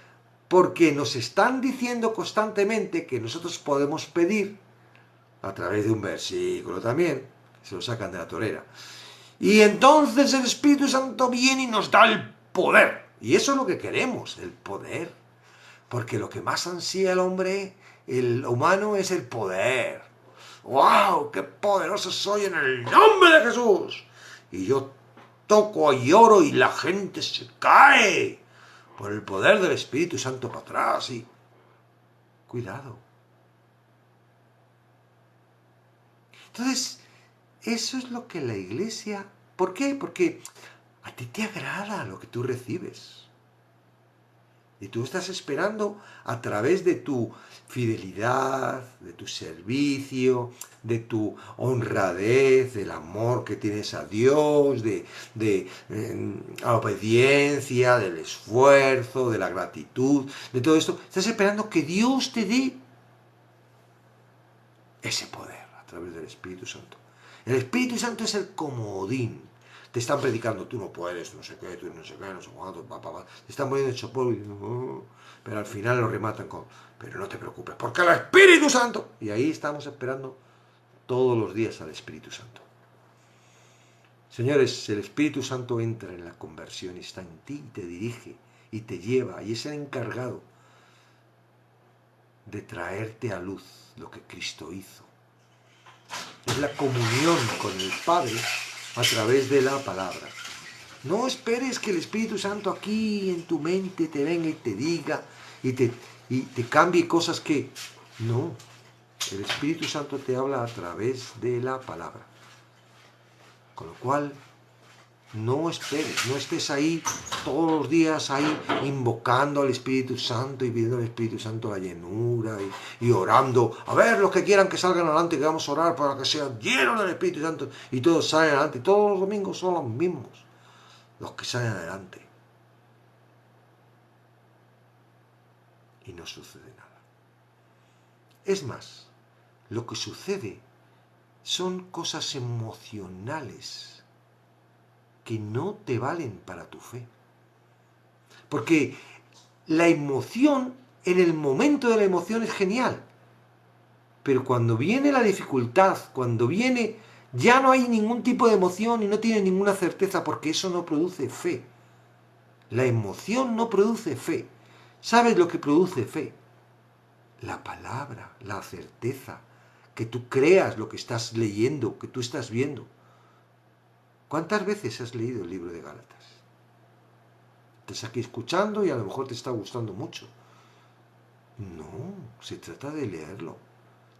Porque nos están diciendo constantemente que nosotros podemos pedir, a través de un versículo también, se lo sacan de la torera. Y entonces el Espíritu Santo viene y nos da el poder. Y eso es lo que queremos, el poder. Porque lo que más ansía el hombre, el humano, es el poder. ¡Wow! ¡Qué poderoso soy en el nombre de Jesús! Y yo toco y oro y la gente se cae por el poder del Espíritu Santo para atrás. Y cuidado. Entonces, eso es lo que la iglesia... ¿Por qué? Porque a ti te agrada lo que tú recibes. Y tú estás esperando a través de tu fidelidad, de tu servicio, de tu honradez, del amor que tienes a Dios, de la obediencia, del esfuerzo, de la gratitud, de todo esto. Estás esperando que Dios te dé ese poder a través del Espíritu Santo. El Espíritu Santo es el comodín. Te están predicando, tú no puedes, no sé qué, tú no sé qué, no sé cuánto, Te están poniendo hecho polvo y pero al final lo rematan con, pero no te preocupes, porque el Espíritu Santo. Y ahí estamos esperando todos los días al Espíritu Santo. Señores, el Espíritu Santo entra en la conversión y está en ti, y te dirige y te lleva, y es el encargado de traerte a luz lo que Cristo hizo. Es la comunión con el Padre a través de la palabra. No esperes que el Espíritu Santo aquí en tu mente te venga y te diga y te cambie cosas que... No, el Espíritu Santo te habla a través de la palabra. Con lo cual, no esperes, no estés ahí todos los días ahí invocando al Espíritu Santo y pidiendo al Espíritu Santo la llenura y orando. A ver, los que quieran que salgan adelante, que vamos a orar para que sean llenos del Espíritu Santo. Y todos salen adelante. Todos los domingos son los mismos los que salen adelante. Y no sucede nada. Es más, lo que sucede son cosas emocionales que no te valen para tu fe. Porque la emoción, en el momento de la emoción es genial. Pero cuando viene la dificultad, cuando viene, ya no hay ningún tipo de emoción y no tienes ninguna certeza porque eso no produce fe. La emoción no produce fe. ¿Sabes lo que produce fe? La palabra, la certeza, que tú creas lo que estás leyendo, que tú estás viendo. ¿Cuántas veces has leído el libro de Gálatas? Estás aquí escuchando y a lo mejor te está gustando mucho. No, se trata de leerlo.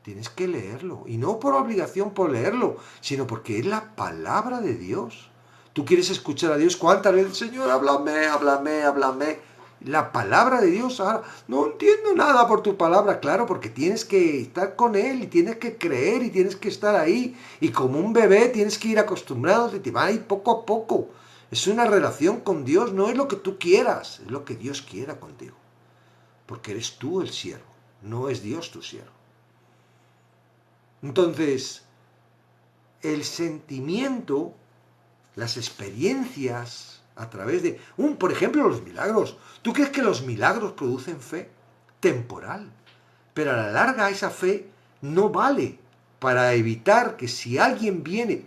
Tienes que leerlo. Y no por obligación por leerlo, sino porque es la palabra de Dios. Tú quieres escuchar a Dios. ¿Cuántas veces? Señor, háblame, háblame, háblame. La palabra de Dios. Ahora, no entiendo nada por tu palabra. Claro, porque tienes que estar con Él y tienes que creer y tienes que estar ahí. Y como un bebé tienes que ir acostumbrado. Te va a ir poco a poco. Es una relación con Dios. No es lo que tú quieras. Es lo que Dios quiera contigo. Porque eres tú el siervo. No es Dios tu siervo. Entonces, el sentimiento, las experiencias a través de, por ejemplo, los milagros. ¿Tú crees que los milagros producen fe? Temporal. Pero a la larga esa fe no vale para evitar que si alguien viene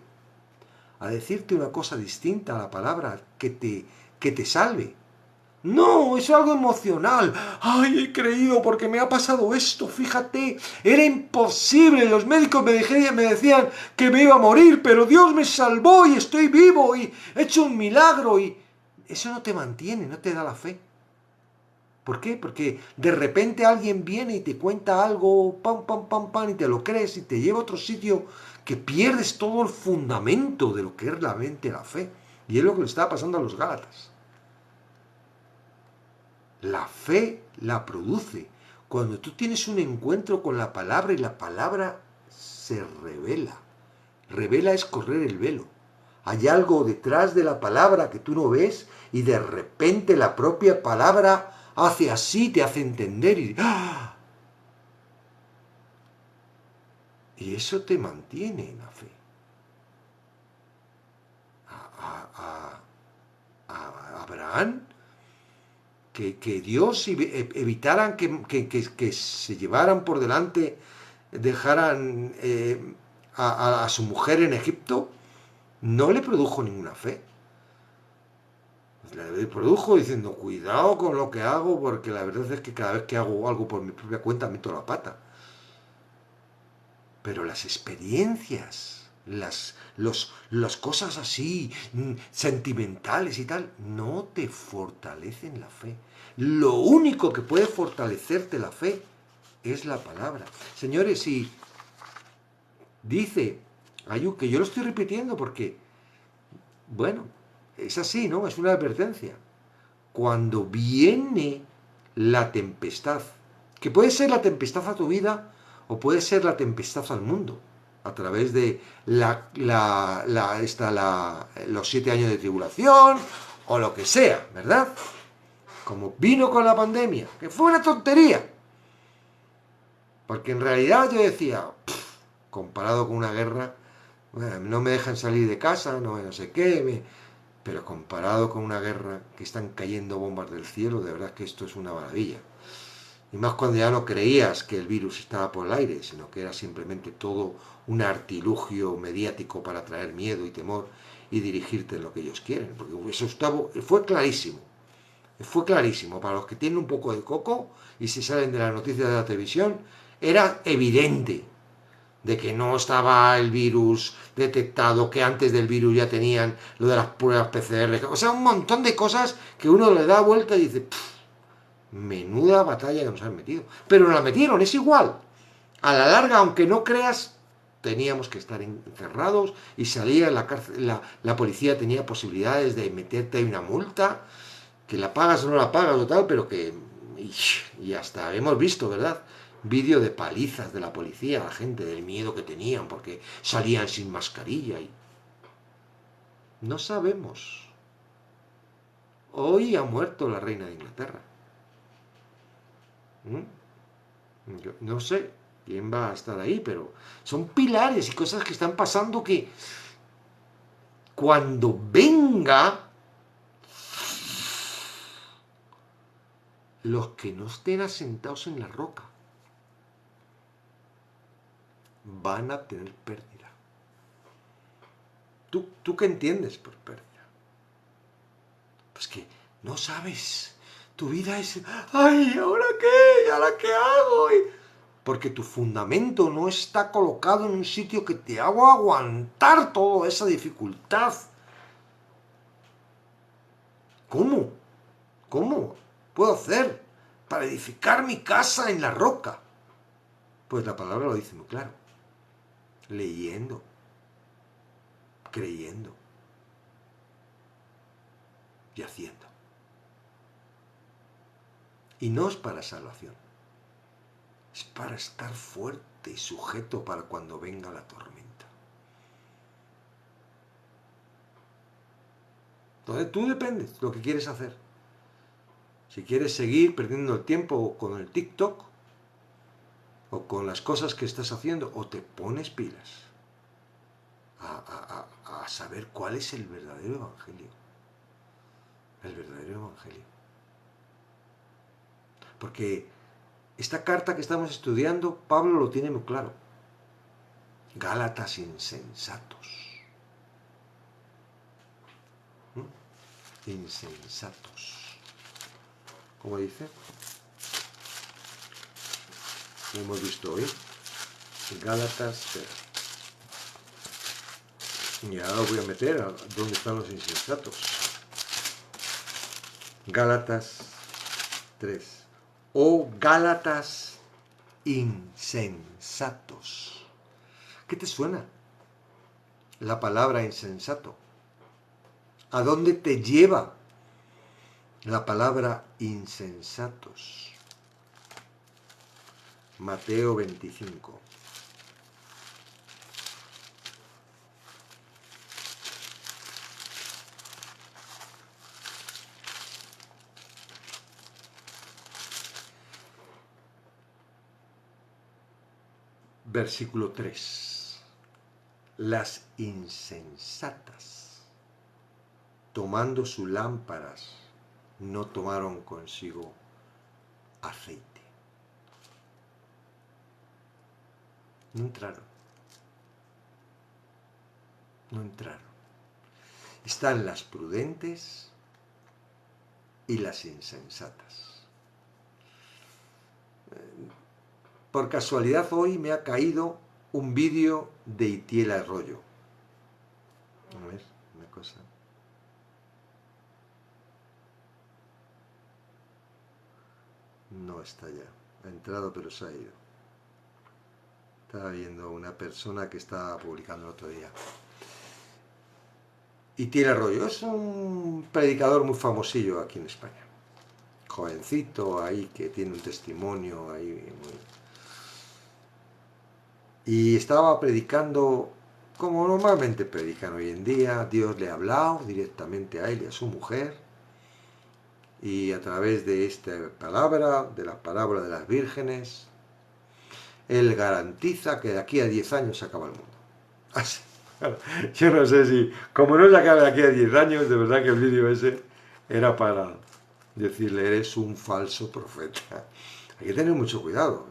a decirte una cosa distinta a la palabra, que te salve. No, es algo emocional. Ay, he creído porque me ha pasado esto, fíjate. Era imposible. Los médicos me decían que me iba a morir, pero Dios me salvó y estoy vivo y he hecho un milagro. Y eso no te mantiene, no te da la fe. ¿Por qué? Porque de repente alguien viene y te cuenta algo, pam, pam, pam, pam, y te lo crees y te lleva a otro sitio que pierdes todo el fundamento de lo que es realmente la fe. Y es lo que le estaba pasando a los Gálatas. La fe la produce cuando tú tienes un encuentro con la palabra y la palabra se revela. Revela es correr el velo. Hay algo detrás de la palabra que tú no ves y de repente la propia palabra hace así, te hace entender y ¡ah! Y eso te mantiene en la fe. A Abraham, que Dios evitaran que se llevaran por delante, dejaran a su mujer en Egipto, no le produjo ninguna fe. Le produjo diciendo, cuidado con lo que hago, porque la verdad es que cada vez que hago algo por mi propia cuenta meto la pata. Pero las experiencias, las cosas así, sentimentales y tal, no te fortalecen la fe. Lo único que puede fortalecerte la fe es la palabra. Señores, si dice Ayub, que yo lo estoy repitiendo porque, bueno, es así, ¿no? Es una advertencia. Cuando viene la tempestad, que puede ser la tempestad a tu vida o puede ser la tempestad al mundo, a través de los 7 años de tribulación o lo que sea, ¿verdad? Como vino con la pandemia, que fue una tontería. Porque en realidad yo decía, comparado con una guerra, bueno, no me dejan salir de casa, no sé qué, pero comparado con una guerra que están cayendo bombas del cielo, de verdad que esto es una maravilla. Y más cuando ya no creías que el virus estaba por el aire, sino que era simplemente todo un artilugio mediático para traer miedo y temor y dirigirte en lo que ellos quieren. Porque eso fue clarísimo. Fue clarísimo. Para los que tienen un poco de coco y se salen de las noticias de la televisión, era evidente de que no estaba el virus detectado, que antes del virus ya tenían lo de las pruebas PCR. O sea, un montón de cosas que uno le da vuelta y dice, menuda batalla que nos han metido. Pero nos la metieron, es igual. A la larga, aunque no creas, teníamos que estar encerrados y salía la cárcel, la policía tenía posibilidades de meterte una multa, que la pagas o no la pagas o tal, pero que... Y hasta hemos visto, ¿verdad? Vídeo de palizas de la policía, la gente, del miedo que tenían, porque salían sin mascarilla y... No sabemos. Hoy ha muerto la reina de Inglaterra. Yo no sé quién va a estar ahí, pero son pilares y cosas que están pasando que cuando venga, los que no estén asentados en la roca van a tener pérdida. ¿Tú qué entiendes por pérdida? Pues que no sabes. Tu vida es, ay, ¿ahora qué? ¿Y ahora qué hago? Porque tu fundamento no está colocado en un sitio que te haga aguantar toda esa dificultad. ¿Cómo? ¿Cómo puedo hacer para edificar mi casa en la roca? Pues la palabra lo dice muy claro. Leyendo, creyendo y haciendo. Y no es para salvación. Es para estar fuerte y sujeto para cuando venga la tormenta. Entonces tú dependes de lo que quieres hacer. Si quieres seguir perdiendo el tiempo con el TikTok o con las cosas que estás haciendo, o te pones pilas a saber cuál es el verdadero evangelio. El verdadero evangelio. Porque esta carta que estamos estudiando, Pablo lo tiene muy claro. Gálatas insensatos. Insensatos. ¿Cómo dice? Lo hemos visto hoy. Gálatas. Y ahora voy a meter a dónde están los insensatos. Gálatas 3. Oh Gálatas insensatos. ¿Qué te suena la palabra insensato? ¿A dónde te lleva la palabra insensatos? Mateo 25. Versículo 3. Las insensatas, tomando sus lámparas, no tomaron consigo aceite. No entraron. No entraron. Están las prudentes y las insensatas. Por casualidad hoy me ha caído un vídeo de Itiel Arroyo. A ver, una cosa. No está ya. Ha entrado pero se ha ido. Estaba viendo una persona que estaba publicando el otro día. Itiel Arroyo es un predicador muy famosillo aquí en España. jovencito ahí que tiene un testimonio ahí y estaba predicando como normalmente predican hoy en día. Dios le ha hablado directamente a él y a su mujer, y a través de esta palabra, de la parábola de las vírgenes, él garantiza que de aquí a 10 años se acaba el mundo. Así. Yo no sé si, como no se acabe de aquí a 10 años, de verdad que el vídeo ese era para decirle: eres un falso profeta. Hay que tener mucho cuidado.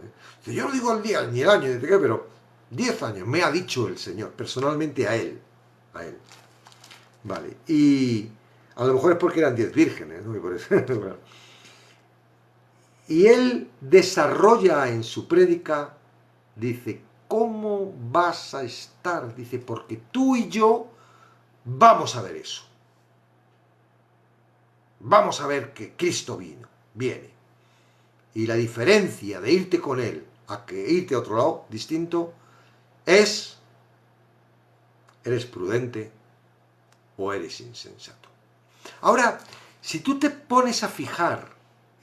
Yo no digo el día ni el año, pero 10 años me ha dicho el Señor, personalmente a él. A él. Vale. Y a lo mejor es porque eran 10 vírgenes, ¿no? Y por eso, bueno. Y él desarrolla en su prédica, dice: ¿cómo vas a estar? Dice: porque tú y yo vamos a ver eso. Vamos a ver que Cristo viene. Y la diferencia de irte con él a que irte a otro lado, distinto, es: ¿eres prudente o eres insensato? Ahora, si tú te pones a fijar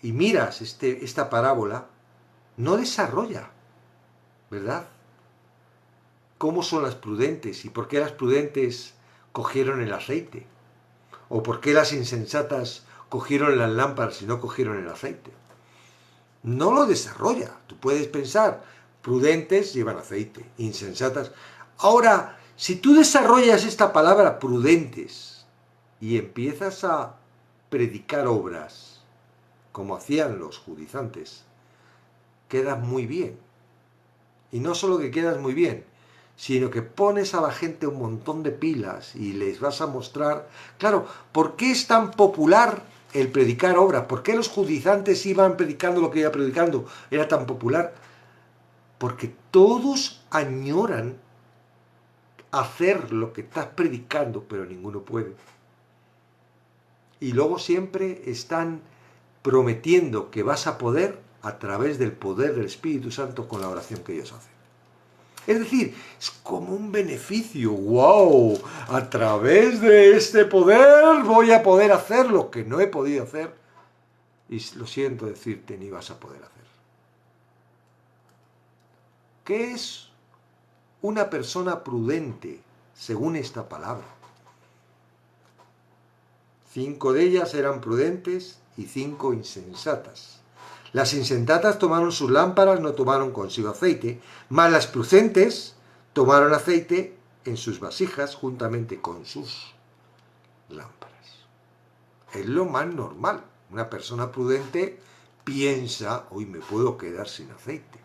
y miras esta parábola, no desarrolla, ¿verdad? ¿Cómo son las prudentes y por qué las prudentes cogieron el aceite? ¿O por qué las insensatas cogieron las lámparas y no cogieron el aceite? No lo desarrolla. Tú puedes pensar, prudentes llevan aceite, insensatas. Ahora, si tú desarrollas esta palabra prudentes y empiezas a predicar obras como hacían los judaizantes, quedas muy bien. Y no solo que quedas muy bien, sino que pones a la gente un montón de pilas y les vas a mostrar, claro, ¿por qué es tan popular el predicar obras? ¿Por qué los judaizantes iban predicando lo que iba predicando? Era tan popular porque todos añoran hacer lo que estás predicando, pero ninguno puede. Y luego siempre están prometiendo que vas a poder a través del poder del Espíritu Santo con la oración que ellos hacen. Es decir, es como un beneficio. ¡Wow! A través de este poder voy a poder hacer lo que no he podido hacer. Y lo siento decirte, ni vas a poder hacer. ¿Qué es una persona prudente según esta palabra? 5 de ellas eran prudentes y 5 insensatas. Las insensatas tomaron sus lámparas, no tomaron consigo aceite, mas las prudentes tomaron aceite en sus vasijas juntamente con sus lámparas. Es lo más normal. Una persona prudente piensa: hoy me puedo quedar sin aceite.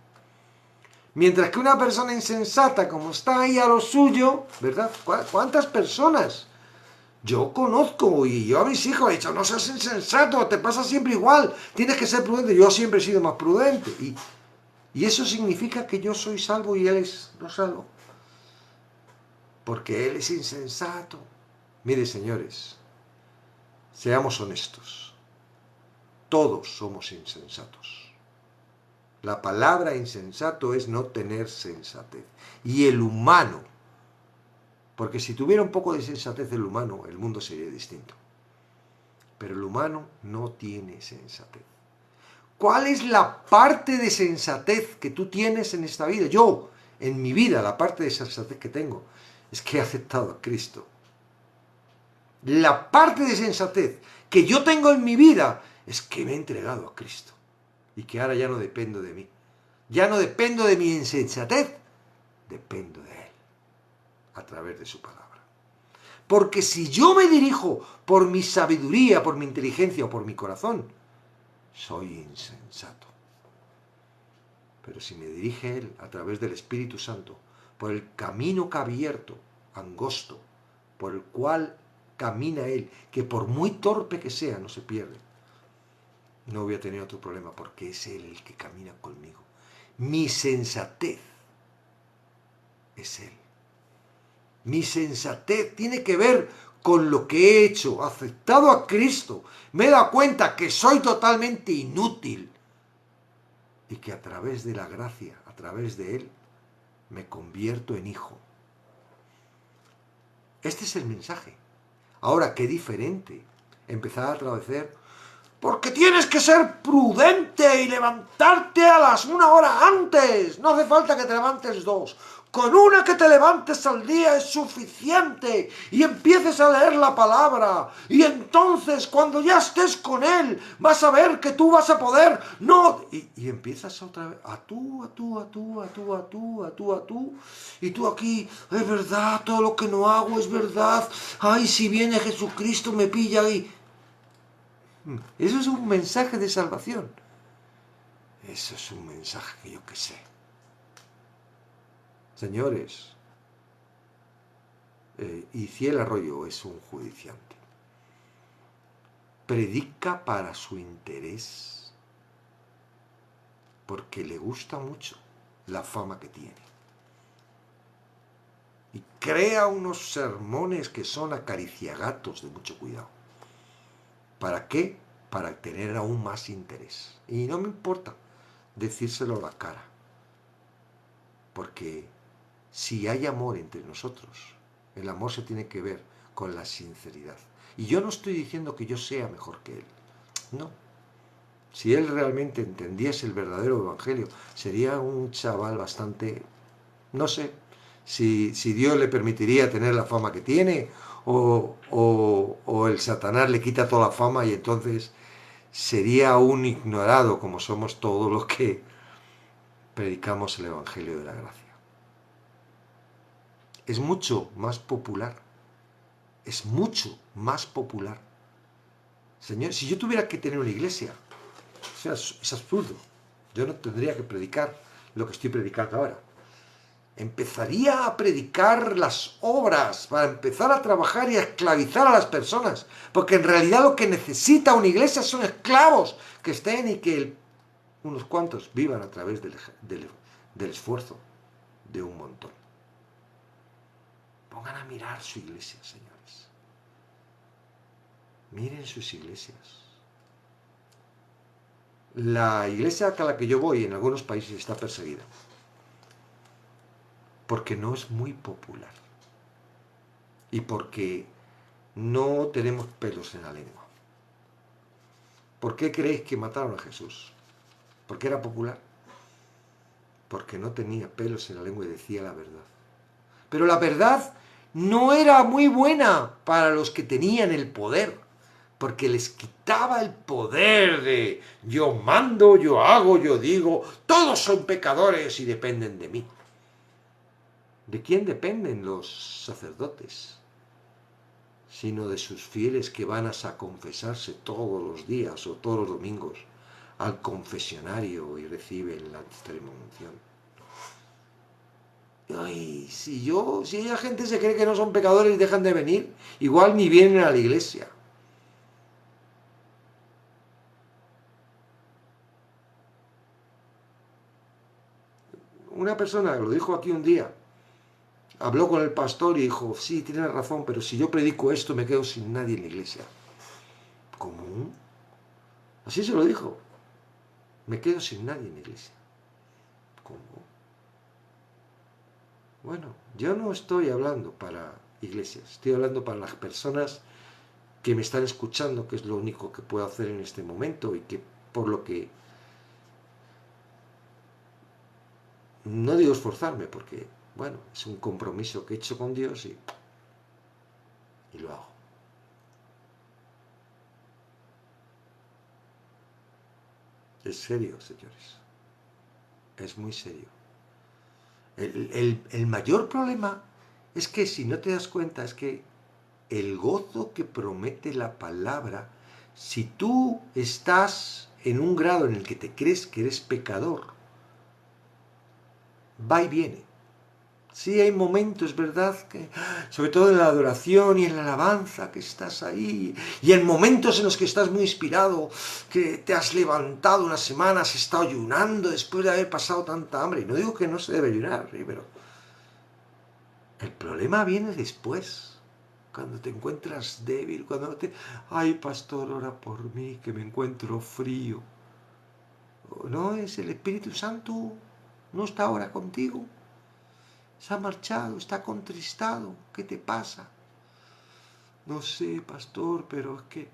Mientras que una persona insensata, como está ahí a lo suyo, ¿verdad? ¿Cuántas personas? Yo conozco, y yo a mis hijos he dicho: no seas insensato, te pasa siempre igual, tienes que ser prudente. Yo siempre he sido más prudente. Y eso significa que yo soy salvo y él es no salvo. Porque él es insensato. Mire, señores, seamos honestos. Todos somos insensatos. La palabra insensato es no tener sensatez. Y el humano, porque si tuviera un poco de sensatez el humano, el mundo sería distinto. Pero el humano no tiene sensatez. ¿Cuál es la parte de sensatez que tú tienes en esta vida? Yo, en mi vida, la parte de sensatez que tengo es que he aceptado a Cristo. La parte de sensatez que yo tengo en mi vida es que me he entregado a Cristo y que ahora ya no dependo de mí. Ya no dependo de mi insensatez, dependo de Él a través de su palabra. Porque si yo me dirijo por mi sabiduría, por mi inteligencia o por mi corazón, soy insensato. Pero si me dirige Él a través del Espíritu Santo, por el camino que ha abierto, angosto, por el cual camina Él, que por muy torpe que sea, no se pierde, no voy a tener otro problema, porque es Él el que camina conmigo. Mi sensatez es Él. Mi sensatez tiene que ver con lo que he hecho, aceptado a Cristo. Me he dado cuenta que soy totalmente inútil y que a través de la gracia, a través de Él, me convierto en hijo. Este es el mensaje. Ahora, qué diferente empezar a atravesar porque tienes que ser prudente y levantarte a las 1 hora antes. No hace falta que te levantes 2. Con una que te levantes al día es suficiente y empieces a leer la palabra. Y entonces, cuando ya estés con Él, vas a ver que tú vas a poder. No. Y empiezas otra vez. A tú. Y tú aquí, es verdad, todo lo que no hago es verdad. Ay, si viene Jesucristo me pilla ahí. Eso es un mensaje de salvación. Eso es un mensaje que yo qué sé. Señores, Iciel Arroyo es un judiciante. Predica para su interés, porque le gusta mucho la fama que tiene. Y crea unos sermones que son acariciagatos de mucho cuidado. ¿Para qué? Para tener aún más interés. Y no me importa decírselo a la cara, porque si hay amor entre nosotros, el amor se tiene que ver con la sinceridad. Y yo no estoy diciendo que yo sea mejor que él. No. Si él realmente entendiese el verdadero evangelio, sería un chaval bastante... No sé si Dios le permitiría tener la fama que tiene o el Satanás le quita toda la fama y entonces sería un ignorado como somos todos los que predicamos el evangelio de la gracia. Es mucho más popular. Es mucho más popular. Señor, si yo tuviera que tener una iglesia, o sea, es absurdo. Yo no tendría que predicar lo que estoy predicando ahora. Empezaría a predicar las obras para empezar a trabajar y a esclavizar a las personas. Porque en realidad lo que necesita una iglesia son esclavos que estén y que unos cuantos vivan a través del esfuerzo de un montón. Pongan a mirar su iglesia, señores. Miren sus iglesias. La iglesia a la que yo voy en algunos países está perseguida. Porque no es muy popular. Y porque no tenemos pelos en la lengua. ¿Por qué creéis que mataron a Jesús? ¿Porque era popular? Porque no tenía pelos en la lengua y decía la verdad. Pero la verdad no era muy buena para los que tenían el poder. Porque les quitaba el poder de yo mando, yo hago, yo digo, todos son pecadores y dependen de mí. ¿De quién dependen los sacerdotes? Sino de sus fieles que van a confesarse todos los días o todos los domingos al confesionario y reciben la extrema unción. Ay, si ella gente se cree que no son pecadores y dejan de venir, igual ni vienen a la iglesia. Una persona lo dijo aquí un día, habló con el pastor y dijo, sí, tienes razón, pero si yo predico esto me quedo sin nadie en la iglesia. ¿Cómo? Así se lo dijo. Me quedo sin nadie en la iglesia. ¿Cómo? Bueno, yo no estoy hablando para iglesias, estoy hablando para las personas que me están escuchando, que es lo único que puedo hacer en este momento y que por lo que no digo esforzarme, porque, bueno, es un compromiso que he hecho con Dios y lo hago. Es serio, señores. Es muy serio. El mayor problema es que si no te das cuenta es que el gozo que promete la palabra, si tú estás en un grado en el que te crees que eres pecador, va y viene. Sí, hay momentos, ¿verdad? Que, sobre todo en la adoración y en la alabanza, que estás ahí. Y en momentos en los que estás muy inspirado, que te has levantado una semana, has estado ayunando después de haber pasado tanta hambre. Y no digo que no se debe ayunar, ¿sí? Pero el problema viene después. Cuando te encuentras débil, cuando ay, pastor, ora por mí, que me encuentro frío. No, es el Espíritu Santo, no está ahora contigo. Se ha marchado, está contristado. ¿Qué te pasa? No sé, pastor, pero es que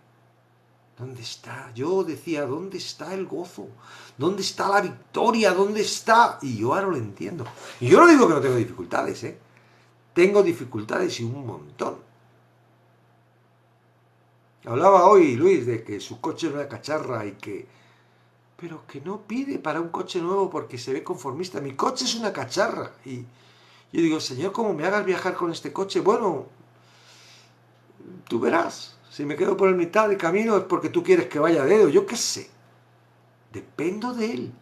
¿Dónde está? Yo decía, ¿dónde está el gozo? ¿Dónde está la victoria? ¿Dónde está? Y yo ahora lo entiendo. Y yo no digo que no tengo dificultades, ¿eh? Tengo dificultades y un montón. Hablaba hoy Luis de que su coche es una cacharra y que... Pero que no pide para un coche nuevo porque se ve conformista. Mi coche es una cacharra. Y yo digo, Señor, ¿cómo me hagas viajar con este coche? Bueno, tú verás. Si me quedo por el mitad de camino es porque tú quieres que vaya a dedo. Yo qué sé. Dependo de él.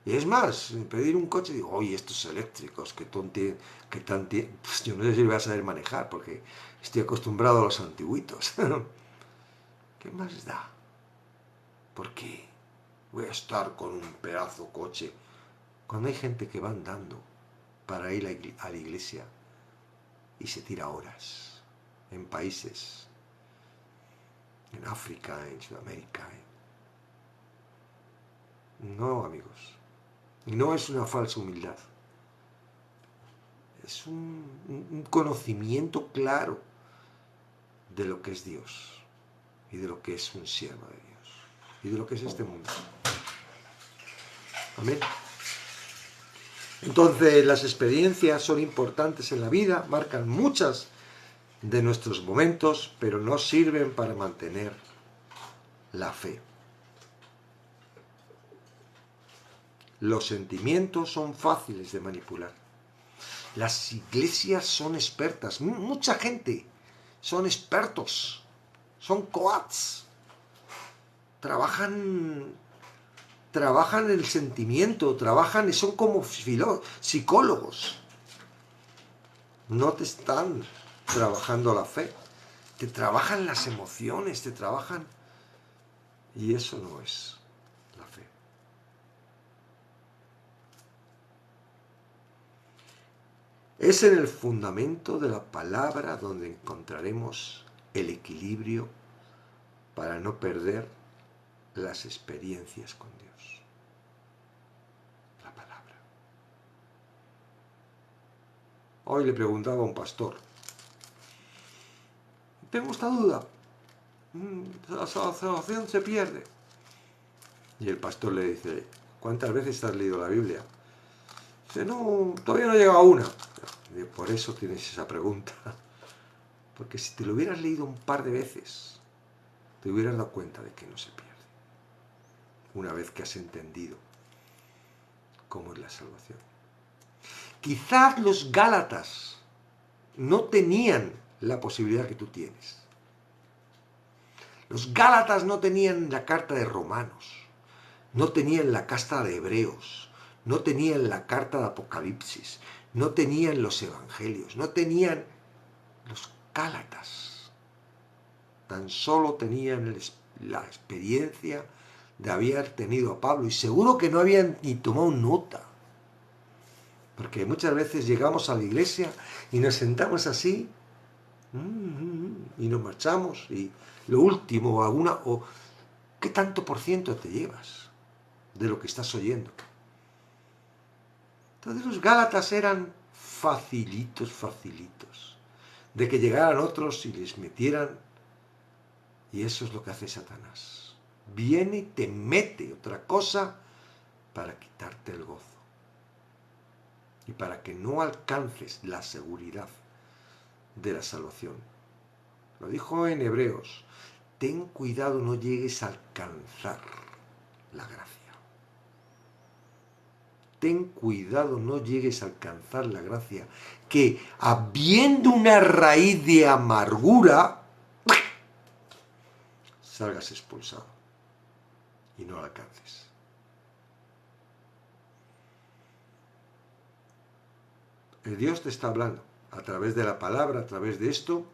Y es más, pedir un coche, digo, oye, estos eléctricos que tan pues yo no sé si voy a saber manejar porque estoy acostumbrado a los antiguitos. ¿Qué más da? ¿Por qué voy a estar con un pedazo coche cuando hay gente que va andando para ir a la iglesia y se tira horas en países, en África, en Sudamérica? No, amigos. Y no es una falsa humildad. Es un conocimiento claro de lo que es Dios y de lo que es un siervo de Dios y de lo que es este mundo. Amén. Entonces, las experiencias son importantes en la vida, marcan muchas de nuestros momentos, pero no sirven para mantener la fe. Los sentimientos son fáciles de manipular. Las iglesias son expertas, mucha gente son expertos, son coats, trabajan el sentimiento, son como psicólogos. No te están trabajando la fe, te trabajan las emociones, te trabajan... Y eso no es la fe. Es en el fundamento de la palabra donde encontraremos el equilibrio para no perder las experiencias con Dios. La palabra. Hoy le preguntaba a un pastor, tengo esta duda, la salvación se pierde. Y el pastor le dice, ¿cuántas veces has leído la Biblia? Dice, no, todavía no he llegado a una. Y por eso tienes esa pregunta. Porque si te lo hubieras leído un par de veces, te hubieras dado cuenta de que no se pierde. Una vez que has entendido cómo es la salvación. Quizás los Gálatas no tenían la posibilidad que tú tienes. Los Gálatas no tenían la carta de Romanos, no tenían la carta de Hebreos, no tenían la carta de Apocalipsis, no tenían los Evangelios, no tenían los Gálatas. Tan solo tenían la experiencia de haber tenido a Pablo y seguro que no habían ni tomado nota. Porque muchas veces llegamos a la iglesia y nos sentamos así y nos marchamos y lo último, ¿qué tanto por ciento te llevas de lo que estás oyendo? Entonces los Gálatas eran facilitos, de que llegaran otros y les metieran, y eso es lo que hace Satanás. Viene y te mete otra cosa para quitarte el gozo y para que no alcances la seguridad de la salvación. Lo dijo en Hebreos, ten cuidado, no llegues a alcanzar la gracia. Ten cuidado, no llegues a alcanzar la gracia, que habiendo una raíz de amargura, salgas expulsado y no la alcances. Dios te está hablando a través de la palabra, a través de esto,